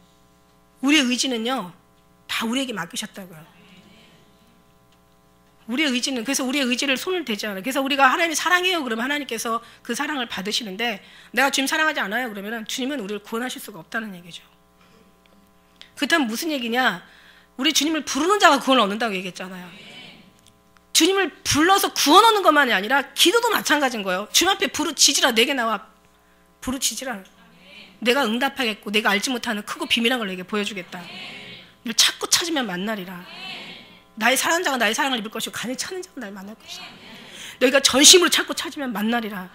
우리의 의지는요, 다 우리에게 맡기셨다고요. 우리의 의지는, 그래서 우리의 의지를 손을 대지 않아요. 그래서 우리가 하나님이 사랑해요 그러면 하나님께서 그 사랑을 받으시는데, 내가 주님 사랑하지 않아요 그러면 주님은 우리를 구원하실 수가 없다는 얘기죠. 그렇다면 무슨 얘기냐? 우리 주님을 부르는 자가 구원을 얻는다고 얘기했잖아요. 주님을 불러서 구원 얻는 것만이 아니라 기도도 마찬가지인 거예요. 주님 앞에 부르짖으라, 내게 나와 부르짖으라. 내가 응답하겠고 내가 알지 못하는 크고 비밀한 걸 내게 보여주겠다. 이걸 찾고 찾으면 만나리라. 나의 사랑하는 자가 나의 사랑을 입을 것이고 간이 찾는 자가 나를 만날 것이다. 너희가 전심으로 찾고 찾으면 만나리라.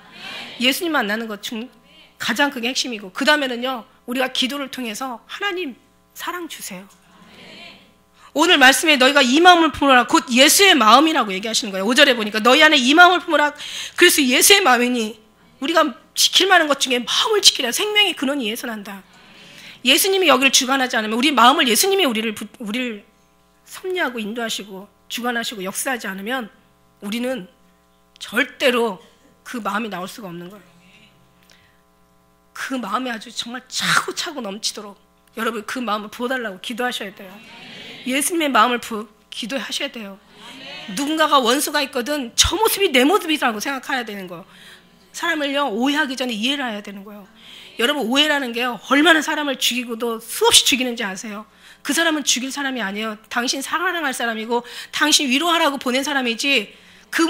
예수님 만나는 것 중 가장 그게 핵심이고, 그 다음에는요, 우리가 기도를 통해서 하나님 사랑 주세요. 오늘 말씀에 너희가 이 마음을 품으라, 곧 예수의 마음이라고 얘기하시는 거예요. 5절에 보니까 너희 안에 이 마음을 품으라, 그래서 예수의 마음이니, 우리가 지킬 만한 것 중에 마음을 지키라. 생명의 근원이 이에서 난다. 예수님이 여기를 주관하지 않으면, 우리 마음을 예수님이 우리를 섭리하고 인도하시고 주관하시고 역사하지 않으면 우리는 절대로 그 마음이 나올 수가 없는 거예요. 그 마음이 아주 정말 차고차고 넘치도록 여러분 그 마음을 부어달라고 기도하셔야 돼요. 예수님의 마음을 기도하셔야 돼요. 누군가가 원수가 있거든 저 모습이 내 모습이라고 생각해야 되는 거예요. 사람을요, 오해하기 전에 이해를 해야 되는 거예요. 여러분, 오해라는 게요, 얼마나 사람을 죽이고도 수없이 죽이는지 아세요? 그 사람은 죽일 사람이 아니에요. 당신 사랑할 사람이고 당신 위로하라고 보낸 사람이지, 그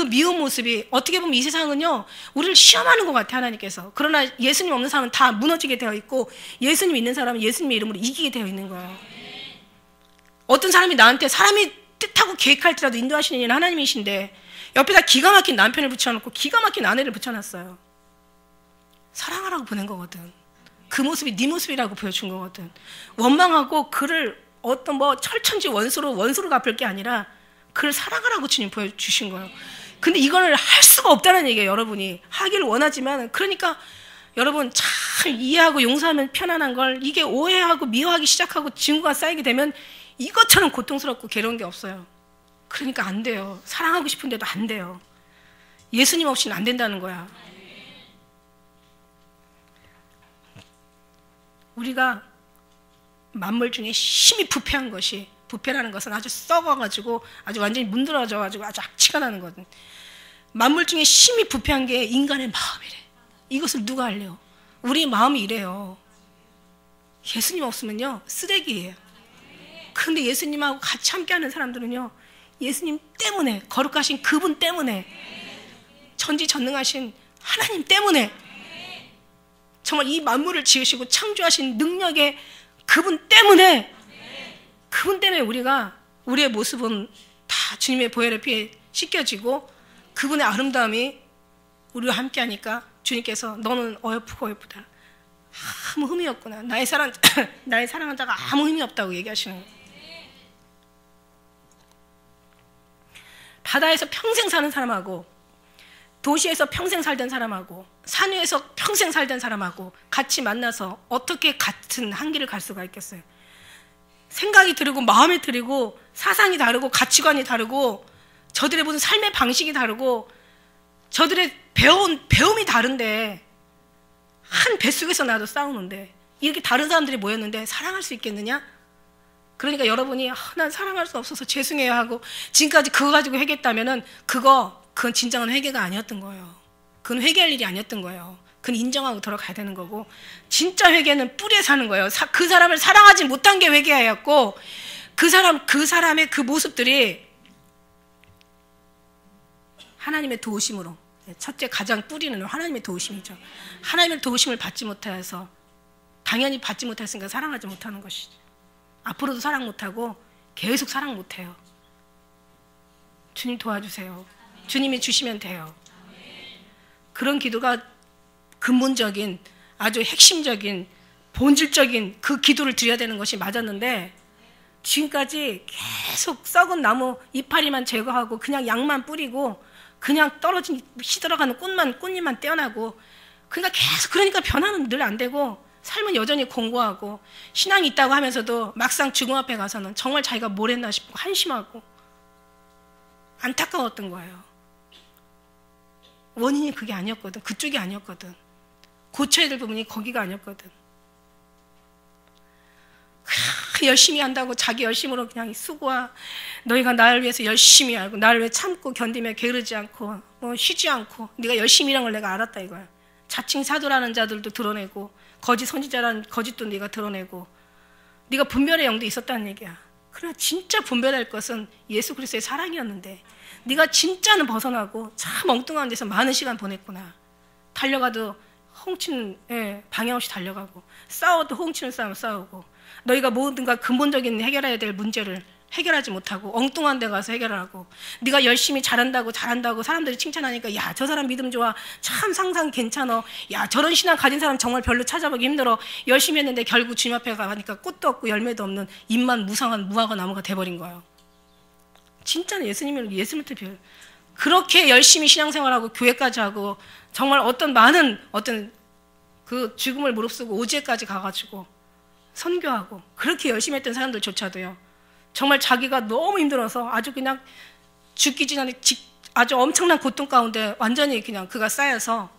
미운 모습이, 어떻게 보면 이 세상은요, 우리를 시험하는 것 같아요, 하나님께서. 그러나 예수님 없는 사람은 다 무너지게 되어 있고, 예수님 있는 사람은 예수님의 이름으로 이기게 되어 있는 거예요. 어떤 사람이 나한테, 사람이 뜻하고 계획할지라도 인도하시는 이는 하나님이신데 옆에다 기가 막힌 남편을 붙여놓고 기가 막힌 아내를 붙여놨어요. 사랑하라고 보낸 거거든. 그 모습이 네 모습이라고 보여준 거거든. 원망하고 그를 어떤 철천지 원수로 갚을 게 아니라 그를 사랑하라고 주님 보여주신 거예요. 근데 이거를 할 수가 없다는 얘기예요. 여러분이 하기를 원하지만, 그러니까 여러분 참 이해하고 용서하면 편안한 걸, 이게 오해하고 미워하기 시작하고 증오가 쌓이게 되면 이것처럼 고통스럽고 괴로운 게 없어요. 그러니까 안 돼요. 사랑하고 싶은데도 안 돼요. 예수님 없이는 안 된다는 거야. 우리가 만물 중에 심히 부패한 것이, 부패라는 것은 아주 썩어가지고 아주 완전히 문드러져가지고 아주 악취가 나는 거든. 만물 중에 심히 부패한 게 인간의 마음이래. 이것을 누가 알래요? 우리 마음이 이래요. 예수님 없으면요, 쓰레기예요. 그런데 예수님하고 같이 함께하는 사람들은요, 예수님 때문에, 거룩하신 그분 때문에, 전지전능하신 하나님 때문에, 정말 이 만물을 지으시고 창조하신 능력의 그분 때문에 우리의 모습은 다 주님의 보혈의 피에 씻겨지고, 그분의 아름다움이 우리와 함께하니까 주님께서 너는 어여쁘고 어여쁘다, 아무 흠이 없구나, 나의 사랑한 자가 아무 힘이 없다고 얘기하시는 거예요. 바다에서 평생 사는 사람하고 도시에서 평생 살던 사람하고 산 위에서 평생 살던 사람하고 같이 만나서 어떻게 같은 한 길을 갈 수가 있겠어요? 생각이 다르고 마음이 다르고 사상이 다르고 가치관이 다르고 저들의 보는 삶의 방식이 다르고 저들의 배움이 다른데 한 뱃속에서 나도 싸우는데 이렇게 다른 사람들이 모였는데 사랑할 수 있겠느냐? 그러니까 여러분이 난 사랑할 수 없어서 죄송해요 하고 지금까지 그거 가지고 회개했다면은 그건 진정한 회개가 아니었던 거예요. 그건 회개할 일이 아니었던 거예요. 그건 인정하고 들어가야 되는 거고 진짜 회개는 뿌리에 사는 거예요. 그 사람을 사랑하지 못한 게 회개였고 그 사람의 그 모습들이 하나님의 도우심으로 첫째 가장 뿌리는 하나님의 도우심이죠. 하나님의 도우심을 받지 못해서 당연히 받지 못했으니까 사랑하지 못하는 것이죠. 앞으로도 사랑 못하고 계속 사랑 못해요. 주님 도와주세요. 주님이 주시면 돼요. 그런 기도가 근본적인 아주 핵심적인 본질적인 그 기도를 드려야 되는 것이 맞았는데 지금까지 계속 썩은 나무 이파리만 제거하고 그냥 약만 뿌리고 그냥 떨어진 시들어가는 꽃잎만 떼어나고 그러니까 변화는 늘 안 되고 삶은 여전히 공고하고 신앙이 있다고 하면서도 막상 죽음 앞에 가서는 정말 자기가 뭘 했나 싶고 한심하고 안타까웠던 거예요. 원인이 그게 아니었거든. 그쪽이 아니었거든. 고쳐야 될 부분이 거기가 아니었거든. 열심히 한다고 자기 열심으로 그냥 수고와 너희가 나를 위해서 열심히 하고 나를 위해 참고 견디며 게으르지 않고 쉬지 않고 네가 열심히 일한 걸 내가 알았다 이거야. 자칭 사도라는 자들도 드러내고 거짓 선지자라는 거짓도 네가 드러내고 네가 분별의 영도 있었다는 얘기야. 그러나 진짜 분별할 것은 예수 그리스도의 사랑이었는데 네가 진짜는 벗어나고 참 엉뚱한 데서 많은 시간 보냈구나. 달려가도 훔치는 방향 없이 달려가고 싸워도 훔치는 싸움 싸우고 너희가 뭐든가 근본적인 해결해야 될 문제를 해결하지 못하고 엉뚱한 데 가서 해결하고 네가 열심히 잘한다고 사람들이 칭찬하니까 야, 저 사람 믿음 좋아. 참 상상 괜찮어. 야, 저런 신앙 가진 사람 정말 별로 찾아보기 힘들어. 열심히 했는데 결국 주님 앞에 가니까 꽃도 없고 열매도 없는 잎만 무성한 무화과 나무가 돼버린 거예요. 진짜는 예수님한테 그렇게 열심히 신앙생활하고 교회까지 하고 정말 많은 그 죽음을 무릅쓰고 오지에까지 가가지고 선교하고 그렇게 열심히 했던 사람들조차도요. 정말 자기가 너무 힘들어서 아주 그냥 죽기 전에 아주 엄청난 고통 가운데 완전히 그냥 그가 쌓여서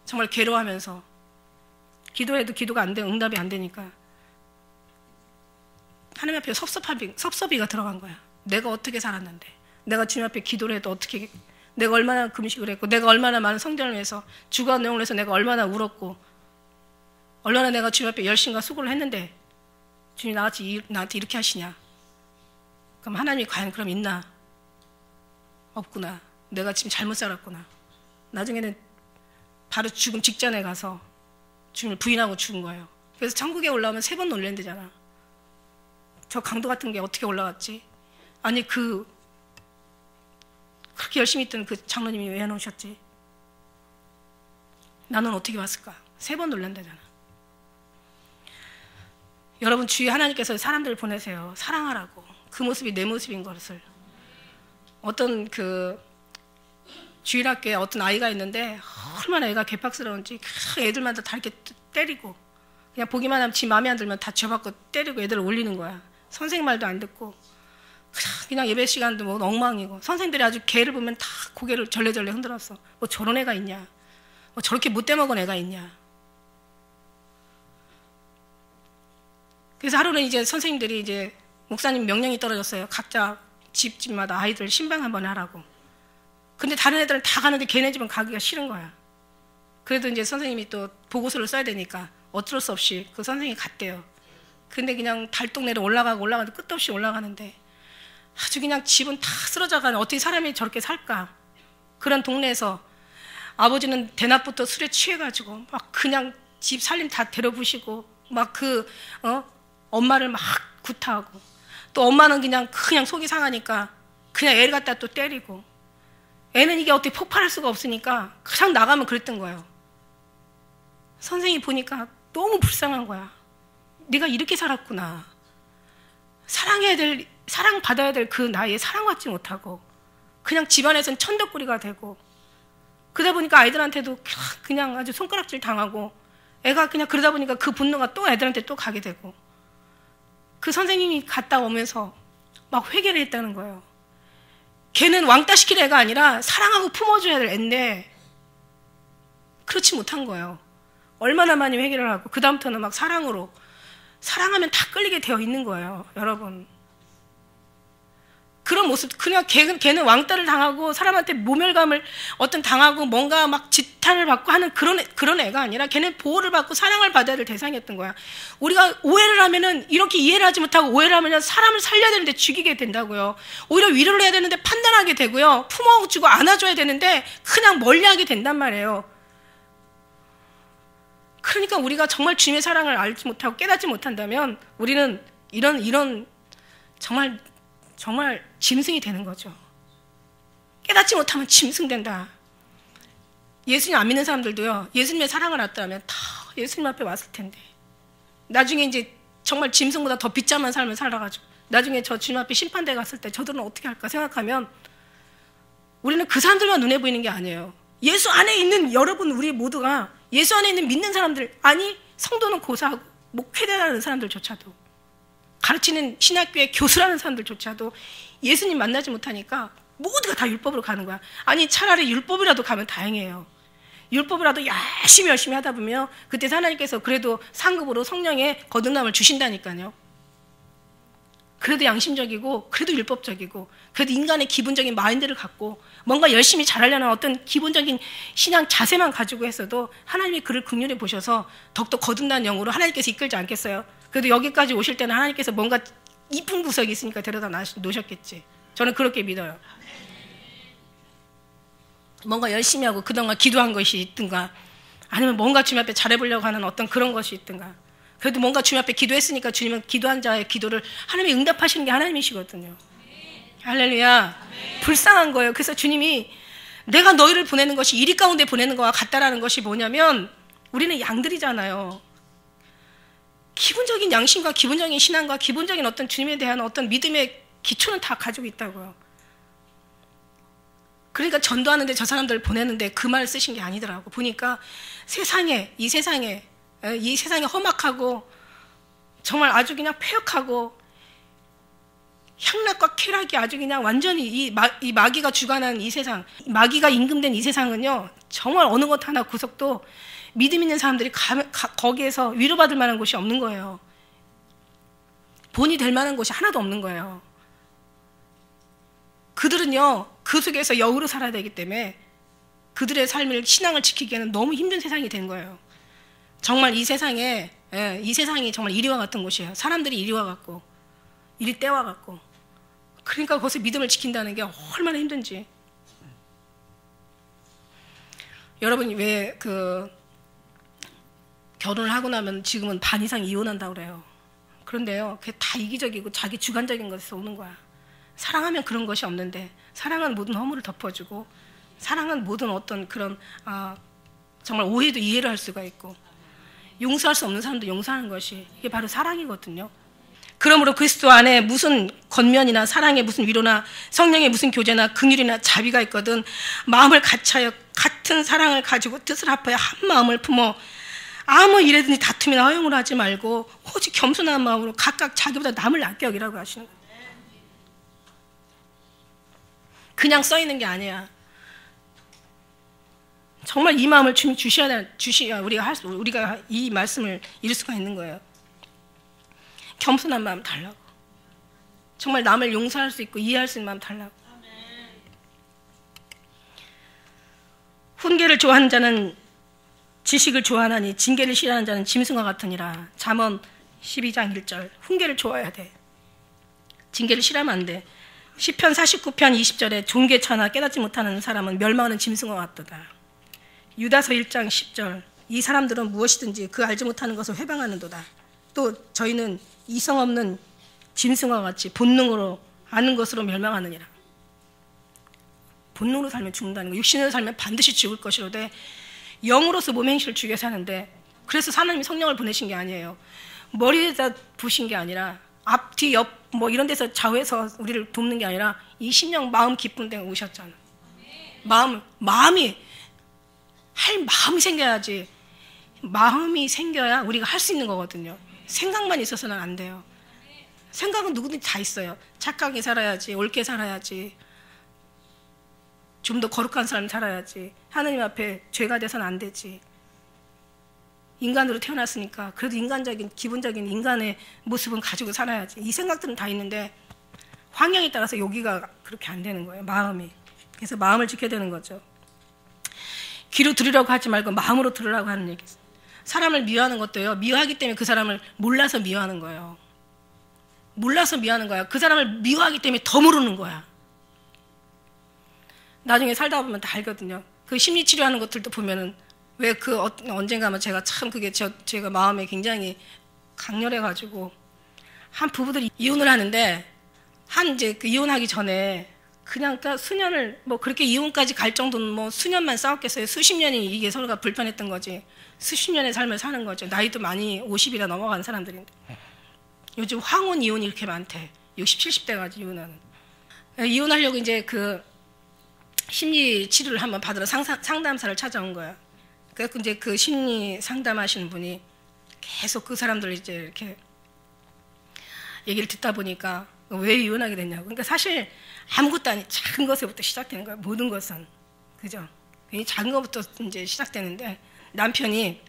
정말 괴로워하면서 기도해도 기도가 안 돼, 응답이 안 되니까 하나님 앞에 섭섭이가 들어간 거야. 내가 어떻게 살았는데 내가 주님 앞에 기도를 해도 어떻게 내가 얼마나 금식을 했고 내가 얼마나 많은 성전을 해서 주가 내용을 해서 내가 얼마나 울었고 얼마나 내가 주님 앞에 열심과 수고를 했는데 주님 나한테 이렇게 하시냐. 그럼 하나님이 과연 그럼 있나? 없구나. 내가 지금 잘못 살았구나. 나중에는 바로 죽음 직전에 가서 주님을 부인하고 죽은 거예요. 그래서 천국에 올라오면 3번 놀랜대잖아. 저 강도 같은 게 어떻게 올라갔지? 아니 그렇게 열심히 있던 그 장로님이 왜 해놓으셨지? 나는 어떻게 왔을까? 3번 놀란다잖아. 여러분 주위 하나님께서 사람들을 보내세요. 사랑하라고. 그 모습이 내 모습인 것을. 어떤 그 주일학교에 어떤 아이가 있는데 얼마나 애가 개팍스러운지 애들마다 다 이렇게 때리고 그냥 보기만 하면 지 마음에 안 들면 다 쥐어받고 때리고 애들을 올리는 거야. 선생님 말도 안 듣고 그냥 예배 시간도 뭐 엉망이고 선생님들이 아주 걔를 보면 다 고개를 절레절레 흔들었어. 뭐 저런 애가 있냐. 뭐 저렇게 못돼 먹은 애가 있냐. 그래서 하루는 이제 선생님들이 이제 목사님 명령이 떨어졌어요. 각자 집마다 아이들 신방 한번 하라고. 근데 다른 애들은 다 가는데 걔네 집은 가기가 싫은 거야. 그래도 이제 선생님이 또 보고서를 써야 되니까 어쩔 수 없이 그 선생님이 갔대요. 근데 그냥 달동네로 올라가고 끝도 없이 올라가는데 아주 그냥 집은 다 쓰러져가는 어떻게 사람이 저렇게 살까. 그런 동네에서 아버지는 대낮부터 술에 취해가지고 막 그냥 집 살림 다 데려부시고 막 엄마를 막 구타하고 또 엄마는 그냥 속이 상하니까 그냥 애를 갖다 또 때리고 애는 이게 어떻게 폭발할 수가 없으니까 그냥 나가면 그랬던 거예요. 선생님이 보니까 너무 불쌍한 거야. 네가 이렇게 살았구나. 사랑받아야 될 그 나이에 사랑받지 못하고 그냥 집안에서는 천덕꾸리가 되고, 그러다 보니까 아이들한테도 그냥 아주 손가락질 당하고, 애가 그냥 그러다 보니까 그 분노가 또 애들한테 또 가게 되고, 그 선생님이 갔다 오면서 막 회개를 했다는 거예요. 걔는 왕따 시킬 애가 아니라 사랑하고 품어줘야 될 애인데 그렇지 못한 거예요. 얼마나 많이 회개를 하고 그 다음부터는 막 사랑으로, 사랑하면 다 끌리게 되어 있는 거예요, 여러분. 그런 모습, 그냥 걔는 왕따를 당하고 사람한테 모멸감을 어떤 당하고 뭔가 막 지탄을 받고 하는 그런 애가 아니라 걔는 보호를 받고 사랑을 받아야 될 대상이었던 거야. 우리가 오해를 하면은, 이렇게 이해를 하지 못하고 오해를 하면은 사람을 살려야 되는데 죽이게 된다고요. 오히려 위로를 해야 되는데 판단하게 되고요. 품어주고 안아줘야 되는데 그냥 멀리하게 된단 말이에요. 그러니까 우리가 정말 주님의 사랑을 알지 못하고 깨닫지 못한다면 우리는 이런 정말 짐승이 되는 거죠. 깨닫지 못하면 짐승된다. 예수님 안 믿는 사람들도요, 예수님의 사랑을 알았다면 다 예수님 앞에 왔을 텐데, 나중에 이제 정말 짐승보다 더 비참한 삶을 살아가지고 나중에 저 주님 앞에 심판대에 갔을 때 저들은 어떻게 할까 생각하면 우리는 그 사람들만 눈에 보이는 게 아니에요. 예수 안에 있는 여러분, 우리 모두가 예수 안에 있는 믿는 사람들, 아니 성도는 고사하고 목회자라는 사람들조차도, 가르치는 신학교의 교수라는 사람들조차도 예수님 만나지 못하니까 모두가 다 율법으로 가는 거야. 아니 차라리 율법이라도 가면 다행이에요. 율법이라도 열심히 하다 보면 그때 하나님께서 그래도 상급으로 성령의 거듭남을 주신다니까요. 그래도 양심적이고, 그래도 율법적이고, 그래도 인간의 기본적인 마인드를 갖고 뭔가 열심히 잘하려는 어떤 기본적인 신앙 자세만 가지고 했어도 하나님이 그를 긍휼히 보셔서 더욱더 거듭난 영으로 하나님께서 이끌지 않겠어요? 그래도 여기까지 오실 때는 하나님께서 뭔가 이쁜 구석이 있으니까 데려다 놓으셨겠지. 저는 그렇게 믿어요. 뭔가 열심히 하고 그동안 기도한 것이 있든가, 아니면 뭔가 주님 앞에 잘해보려고 하는 어떤 그런 것이 있든가, 그래도 뭔가 주님 앞에 기도했으니까 주님은 기도한 자의 기도를 하나님이 응답하시는 게 하나님이시거든요. 할렐루야. 불쌍한 거예요. 그래서 주님이 내가 너희를 보내는 것이 이리 가운데 보내는 것과 같다라는 것이 뭐냐면, 우리는 양들이잖아요. 기본적인 양심과 기본적인 신앙과 기본적인 어떤 주님에 대한 어떤 믿음의 기초는 다 가지고 있다고요. 그러니까 전도하는데 저 사람들을 보내는데 그 말을 쓰신 게 아니더라고. 보니까 이 세상에 험악하고 정말 아주 그냥 폐역하고 향락과 쾌락이 아주 그냥 완전히 이 마귀가 주관한 이 세상, 마귀가 임금된 이 세상은요, 정말 어느 것 하나 구석도 믿음 있는 사람들이 거기에서 위로받을 만한 곳이 없는 거예요. 본이 될 만한 곳이 하나도 없는 거예요. 그들은요, 그 속에서 여우로 살아야 되기 때문에 그들의 삶을, 신앙을 지키기에는 너무 힘든 세상이 된 거예요. 정말 이 세상이 정말 이리와 같은 곳이에요. 사람들이 이리와 같고 이리 때와 같고. 그러니까 거기서 믿음을 지킨다는 게 얼마나 힘든지. 여러분이 왜 결혼을 하고 나면 지금은 반 이상 이혼한다고 그래요. 그런데요, 그게 다 이기적이고 자기 주관적인 것에서 오는 거야. 사랑하면 그런 것이 없는데, 사랑은 모든 허물을 덮어주고, 사랑은 모든 어떤 그런 정말 오해도 이해를 할 수가 있고, 용서할 수 없는 사람도 용서하는 것이, 이게 바로 사랑이거든요. 그러므로 그리스도 안에 무슨 권면이나 사랑의 무슨 위로나 성령의 무슨 교제나 긍휼이나 자비가 있거든 마음을 같이하여 같은 사랑을 가지고 뜻을 합하여 한 마음을 품어 아무 일에든지 다툼이나 허용을 하지 말고 오직 겸손한 마음으로 각각 자기보다 남을 낫게 여기라고 하시는 거예요. 그냥 써 있는 게 아니야. 정말 이 마음을 주셔야 우리가 이 말씀을 이룰 수가 있는 거예요. 겸손한 마음 달라고. 정말 남을 용서할 수 있고 이해할 수 있는 마음 달라고. 훈계를 좋아하는 자는 지식을 좋아하나니 징계를 싫어하는 자는 짐승과 같으니라. 잠언 12장 1절. 훈계를 좋아해야 돼. 징계를 싫어하면 안 돼. 시편 49편 20절에 종개처나 깨닫지 못하는 사람은 멸망하는 짐승과 같도다. 유다서 1장 10절. 이 사람들은 무엇이든지 그 알지 못하는 것을 회방하는도다. 또 저희는 이성 없는 짐승과 같이 본능으로 아는 것으로 멸망하느니라. 본능으로 살면 죽는다는 거. 육신으로 살면 반드시 죽을 것이로되 영으로서 몸의 행실을 죽여 사는데, 그래서 하나님이 성령을 보내신 게 아니에요. 머리에다 부신 게 아니라 앞, 뒤, 옆 뭐 이런 데서 좌우해서 우리를 돕는 게 아니라 이 심령 마음 기쁜 데 오셨잖아. 마음이 할 마음이 생겨야지. 마음이 생겨야 우리가 할 수 있는 거거든요. 생각만 있어서는 안 돼요. 생각은 누구든지 다 있어요. 착하게 살아야지, 옳게 살아야지, 좀 더 거룩한 삶 살아야지, 하느님 앞에 죄가 돼서는 안 되지. 인간으로 태어났으니까 그래도 인간적인 기본적인 인간의 모습은 가지고 살아야지. 이 생각들은 다 있는데 환경에 따라서 여기가 그렇게 안 되는 거예요. 마음이. 그래서 마음을 지켜야 되는 거죠. 귀로 들으려고 하지 말고 마음으로 들으라고 하는 얘기. 사람을 미워하는 것도요, 미워하기 때문에 그 사람을 몰라서 미워하는 거예요. 몰라서 미워하는 거야. 그 사람을 미워하기 때문에 더 모르는 거야. 나중에 살다 보면 다 알거든요. 그 심리치료하는 것들도 보면은 왜 그 언젠가 하면 제가 참 그게 제가 마음에 굉장히 강렬해가지고 한 부부들이 이혼을 하는데 이제 그 이혼하기 전에 그냥 수년을 뭐 그렇게 이혼까지 갈 정도는 뭐 수년만 싸웠겠어요. 수십 년이 이게 서로가 불편했던 거지. 수십 년의 삶을 사는 거죠. 나이도 많이 50이나 넘어간 사람들인데 요즘 황혼 이혼이 이렇게 많대. 60, 70대까지 이혼하는. 이혼하려고 이제 그 심리 치료를 한번 받으러 상담사를 찾아온 거야. 그래서 이제 그 심리 상담하시는 분이 계속 그 사람들 이제 이렇게 얘기를 듣다 보니까 왜 이혼하게 됐냐고. 그러니까 사실 아무것도 아닌 작은 것에부터 시작되는 거야. 모든 것은. 그죠? 이 작은 것부터 이제 시작되는데 남편이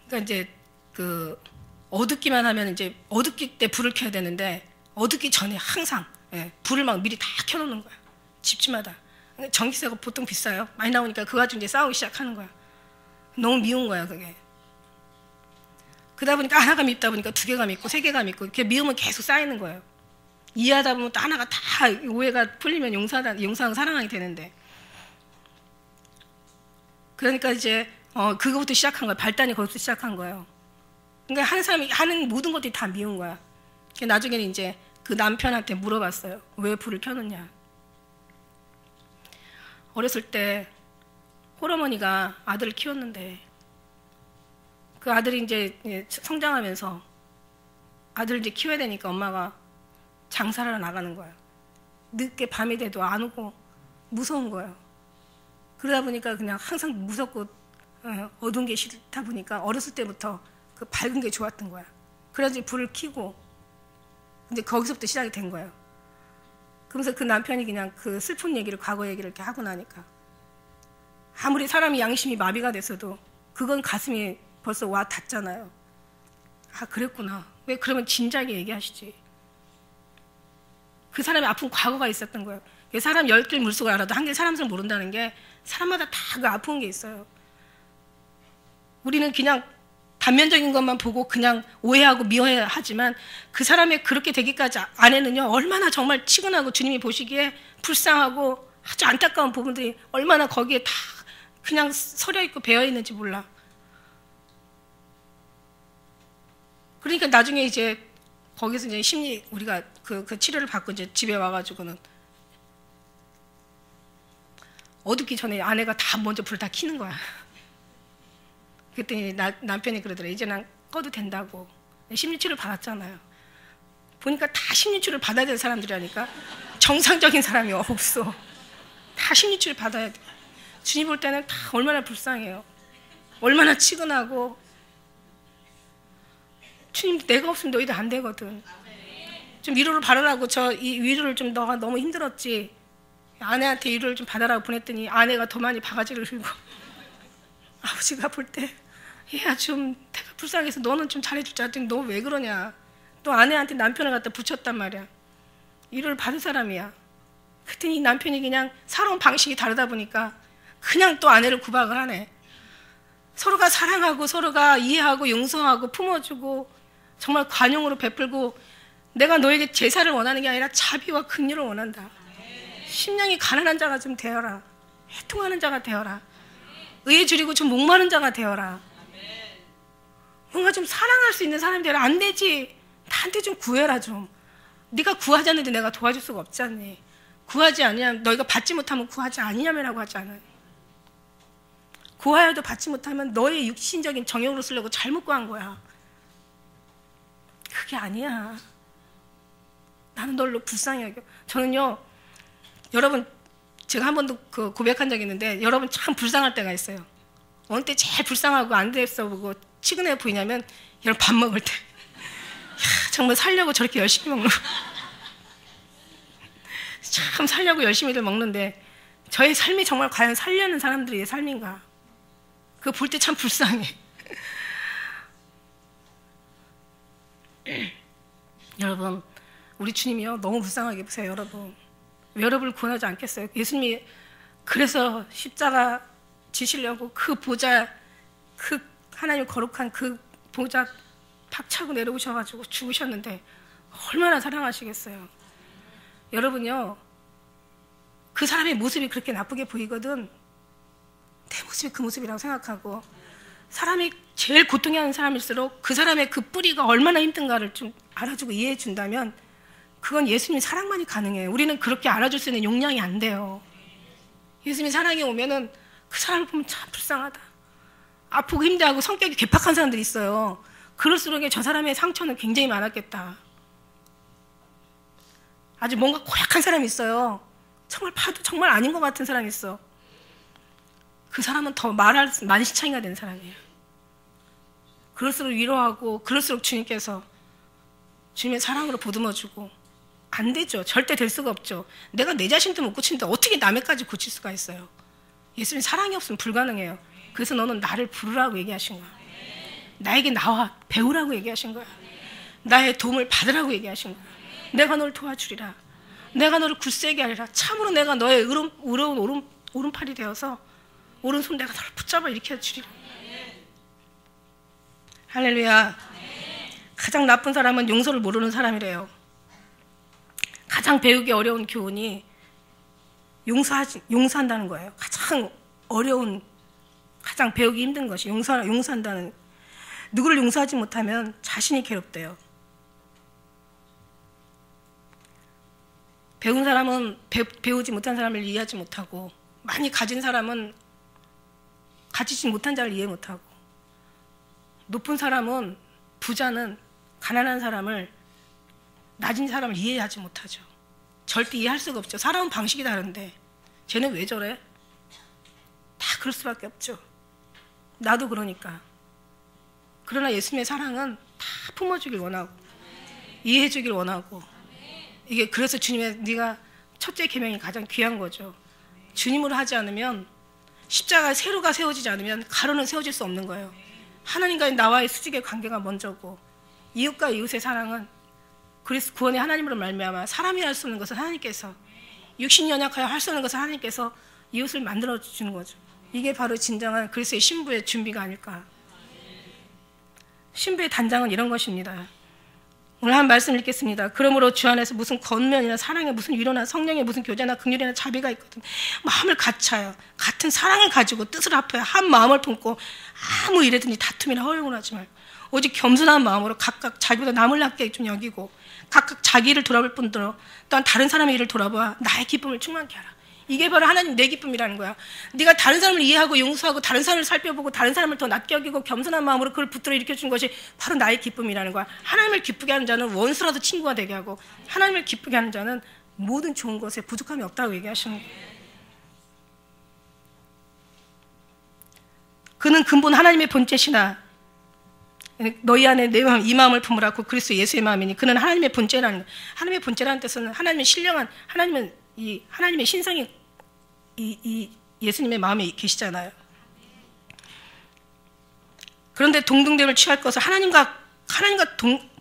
그러니까 이제 그 어둡기만 하면 이제 어둡기 때 불을 켜야 되는데 어둡기 전에 항상 불을 막 미리 다 켜놓는 거야. 집집마다. 전기세가 보통 비싸요. 많이 나오니까 그거 가지고 이제 싸우기 시작하는 거야. 너무 미운 거야, 그게. 그러다 보니까 하나가 밉다 보니까 두 개가 밉고 세 개가 밉고 이렇게 미움은 계속 쌓이는 거예요. 이해하다 보면 또 하나가 다 오해가 풀리면 용서하고 사랑하게 되는데. 그러니까 이제 그거부터 시작한 거야. 발단이 거기서 시작한 거예요. 그러니까 하는 사람이 하는 모든 것들이 다 미운 거야. 나중에는 이제 그 남편한테 물어봤어요. 왜 불을 켜놓냐. 어렸을 때 홀어머니가 아들을 키웠는데 그 아들이 이제 성장하면서 아들을 이제 키워야 되니까 엄마가 장사를 하러 나가는 거야. 늦게 밤이 돼도 안 오고 무서운 거예요. 그러다 보니까 그냥 항상 무섭고 어두운 게 싫다 보니까 어렸을 때부터 그 밝은 게 좋았던 거야. 그래서 불을 켜고 이제 거기서부터 시작이 된 거예요. 그러면서 그 남편이 그냥 그 슬픈 얘기를 과거 얘기를 이렇게 하고 나니까 아무리 사람이 양심이 마비가 됐어도 그건 가슴이 벌써 와 닿잖아요. 아 그랬구나. 왜 그러면 진작에 얘기하시지. 그 사람의 아픈 과거가 있었던 거예요. 사람 10길 물속을 알아도 한 길 사람을 모른다는 게 사람마다 다 그 아픈 게 있어요. 우리는 그냥 단면적인 것만 보고 그냥 오해하고 미워하지만 그 사람의 그렇게 되기까지 안에는요 얼마나 정말 치근하고 주님이 보시기에 불쌍하고 아주 안타까운 부분들이 얼마나 거기에 다 그냥 서려 있고 배어 있는지 몰라. 그러니까 나중에 이제 거기서 이제 심리 우리가 그 치료를 받고 이제 집에 와가지고는 어둡기 전에 아내가 다 먼저 불을 다 켜는 거야. 그랬더니 남편이 그러더래. 이제는 꺼도 된다고. 심리치료를 받았잖아요. 보니까 다 심리치료를 받아야 될 사람들이라니까. 정상적인 사람이 없어. 다 심리치료를 받아야 돼. 주님 볼 때는 다 얼마나 불쌍해요. 얼마나 치근하고. 주님 내가 없으면 너희들 안 되거든. 좀 위로를 받으라고 이 위로를 좀 너가 너무 힘들었지. 아내한테 위로를 좀 받아라고 보냈더니 아내가 더 많이 바가지를 들고 아버지가 볼 때 얘야 좀 내가 불쌍해서 너는 좀 잘해줄 줄 알았더니 너 왜 그러냐. 또 아내한테 남편을 갖다 붙였단 말이야. 위로를 받은 사람이야. 그랬더니 남편이 그냥 살아온 방식이 다르다 보니까 그냥 또 아내를 구박을 하네. 서로가 사랑하고 서로가 이해하고 용서하고 품어주고 정말 관용으로 베풀고 내가 너에게 제사를 원하는 게 아니라 자비와 긍휼을 원한다. 심령이 가난한 자가 좀 되어라. 해통하는 자가 되어라. 의에 줄이고 좀 목마른 자가 되어라. 뭔가 좀 사랑할 수 있는 사람이 되어라. 안 되지. 나한테 좀 구해라 좀. 네가 구하지 않는데 내가 도와줄 수가 없지 않니. 구하지 아니하면 너희가 받지 못하면 구하지 아니냐면라고 하지 않아요. 구하여도 받지 못하면 너의 육신적인 정욕으로 쓰려고 잘못 구한 거야. 그게 아니야. 나는 널 불쌍히 여겨. 저는요, 여러분, 제가 한 번도 그 고백한 적이 있는데, 여러분 참 불쌍할 때가 있어요. 어느 때 제일 불쌍하고 안 됐어 보고 치근해 보이냐면, 여러분 밥 먹을 때. 야, 정말 살려고 저렇게 열심히 먹는 거. 참 살려고 열심히들 먹는데, 저의 삶이 정말 과연 살려는 사람들의 삶인가? 그거 볼 때 참 불쌍해. 여러분, 우리 주님이요, 너무 불쌍하게 보세요, 여러분. 왜 여러분을 구원하지 않겠어요? 예수님이 그래서 십자가 지시려고 그 보좌, 그 하나님 거룩한 그 보좌 박차고 내려오셔가지고 죽으셨는데 얼마나 사랑하시겠어요? 여러분요, 그 사람의 모습이 그렇게 나쁘게 보이거든 내 모습이 그 모습이라고 생각하고, 사람이 제일 고통해하는 사람일수록 그 사람의 그 뿌리가 얼마나 힘든가를 좀 알아주고 이해해 준다면 그건 예수님의 사랑만이 가능해요. 우리는 그렇게 알아줄 수 있는 용량이 안 돼요. 예수님의 사랑이 오면은 그 사람을 보면 참 불쌍하다, 아프고 힘들고 성격이 괴팍한 사람들이 있어요. 그럴수록 저 사람의 상처는 굉장히 많았겠다. 아주 뭔가 고약한 사람이 있어요. 정말 봐도 정말 아닌 것 같은 사람이 있어. 그 사람은 더 말할 만시창이가 된 사람이에요. 그럴수록 위로하고, 그럴수록 주님께서 주님의 사랑으로 보듬어주고. 안 되죠. 절대 될 수가 없죠. 내가 내 자신도 못 고치는데 어떻게 남의까지 고칠 수가 있어요? 예수님 사랑이 없으면 불가능해요. 그래서 너는 나를 부르라고 얘기하신 거야. 나에게 나와 배우라고 얘기하신 거야. 나의 도움을 받으라고 얘기하신 거야. 내가 널 도와주리라. 내가 너를 굳세게 하리라. 참으로 내가 너의 의로운 오른팔이 되어서 오른손 내가 너를 붙잡아 일으켜주리라. 할렐루야. 가장 나쁜 사람은 용서를 모르는 사람이래요. 가장 배우기 어려운 교훈이 용서한다는 거예요. 가장 어려운, 가장 배우기 힘든 것이 용서한다는. 누구를 용서하지 못하면 자신이 괴롭대요. 배운 사람은 배우지 못한 사람을 이해하지 못하고, 많이 가진 사람은 가지지 못한 자를 이해 못하고, 높은 사람은, 부자는 가난한 사람을, 낮은 사람을 이해하지 못하죠. 절대 이해할 수가 없죠. 살아온 방식이 다른데 쟤는 왜 저래? 다 그럴 수밖에 없죠. 나도 그러니까. 그러나 예수님의 사랑은 다 품어주길 원하고 이해해주길 원하고, 이게 그래서 주님의, 네가 첫째 계명이 가장 귀한 거죠. 주님으로 하지 않으면, 십자가 세로가 세워지지 않으면 가로는 세워질 수 없는 거예요. 하나님과 나와의 수직의 관계가 먼저고, 이웃과 이웃의 사랑은 그리스도 구원의 하나님으로 말미암아 사람이 할 수 없는 것을 하나님께서, 육신 연약하여 할 수 없는 것을 하나님께서 이웃을 만들어 주는 거죠. 이게 바로 진정한 그리스도의 신부의 준비가 아닐까. 신부의 단장은 이런 것입니다. 오늘 한 말씀 읽겠습니다. 그러므로 주 안에서 무슨 권면이나 사랑에 무슨 위로나 성령의 무슨 교제나 긍휼이나 자비가 있거든. 마음을 같이하여 같은 사랑을 가지고 뜻을 합하여 한 마음을 품고 아무 일에든지 다툼이나 허용을 하지 말고 오직 겸손한 마음으로 각각 자기보다 남을 낫게 좀 여기고 각각 자기 일을 돌아볼 뿐더러 또한 다른 사람의 일을 돌아봐 나의 기쁨을 충만케 하라. 이게 바로 하나님 내 기쁨이라는 거야. 네가 다른 사람을 이해하고 용서하고 다른 사람을 살펴보고 다른 사람을 더 낫게 여기고 겸손한 마음으로 그걸 붙들어 일으켜준 것이 바로 나의 기쁨이라는 거야. 하나님을 기쁘게 하는 자는 원수라도 친구가 되게 하고, 하나님을 기쁘게 하는 자는 모든 좋은 것에 부족함이 없다고 얘기하시는 거예요. 그는 근본 하나님의 본체시나 너희 안에 내 마음, 이 마음을 품으라고 그리스도 예수의 마음이니 그는 하나님의 본체라는 거예요. 하나님의 본체라는 뜻은 하나님의 신령한, 하나님은 이 하나님의 신성이 이 예수님의 마음에 계시잖아요. 그런데 동등됨을 취할 것을 하나님과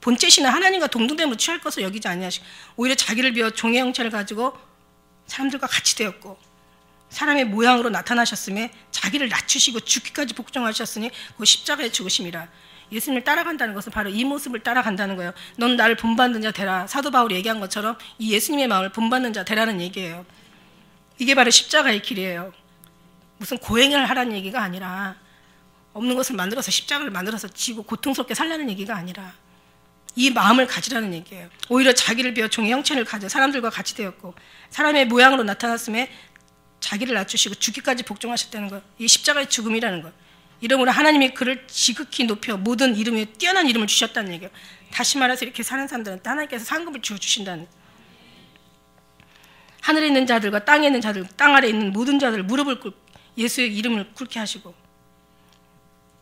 본체시나 하나님과 동등됨을 취할 것을 여기지 아니하시고 오히려 자기를 비워 종의 형체를 가지고 사람들과 같이 되었고 사람의 모양으로 나타나셨음에 자기를 낮추시고 죽기까지 복종하셨으니 그 십자가에 죽으심이라. 예수님을 따라간다는 것은 바로 이 모습을 따라간다는 거예요. 넌 나를 본받는 자 되라. 사도 바울이 얘기한 것처럼 이 예수님의 마음을 본받는 자 되라는 얘기예요. 이게 바로 십자가의 길이에요. 무슨 고행을 하라는 얘기가 아니라, 없는 것을 만들어서 십자가를 만들어서 지고 고통스럽게 살라는 얘기가 아니라 이 마음을 가지라는 얘기예요. 오히려 자기를 비워 종의 형체를 가져 사람들과 같이 되었고 사람의 모양으로 나타났음에 자기를 낮추시고 죽기까지 복종하셨다는 것. 이 십자가의 죽음이라는 것. 이러므로 하나님이 그를 지극히 높여 모든 이름 위에 뛰어난 이름을 주셨다는 얘기예요. 다시 말해서 이렇게 사는 사람들한테 하나님께서 상급을 주어주신다는, 하늘에 있는 자들과 땅에 있는 자들, 땅 아래에 있는 모든 자들 무릎을 꿇고 예수의 이름을 꿇게 하시고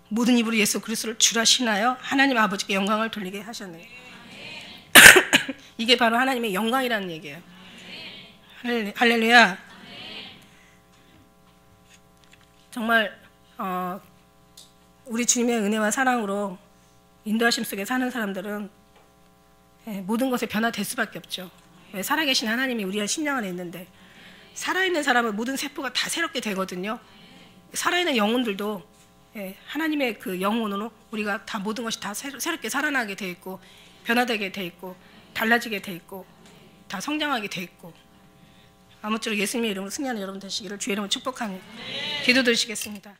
모든 입으로 예수 그리스도를 주라 신하여 하나님 아버지께 영광을 돌리게 하셨네요. 이게 바로 하나님의 영광이라는 얘기예요. 할렐루야. 정말 우리 주님의 은혜와 사랑으로 인도하심 속에 사는 사람들은 모든 것에 변화될 수밖에 없죠. 살아계신 하나님이 우리와 심령 안에 있는데, 살아있는 사람은 모든 세포가 다 새롭게 되거든요. 살아있는 영혼들도 하나님의 그 영혼으로 우리가 다 모든 것이 다 새롭게 살아나게 돼 있고, 변화되게 돼 있고, 달라지게 돼 있고, 다 성장하게 돼 있고, 아무쪼록 예수님의 이름으로 승리하는 여러분 되시기를 주의 이름으로 축복하며 기도드리시겠습니다.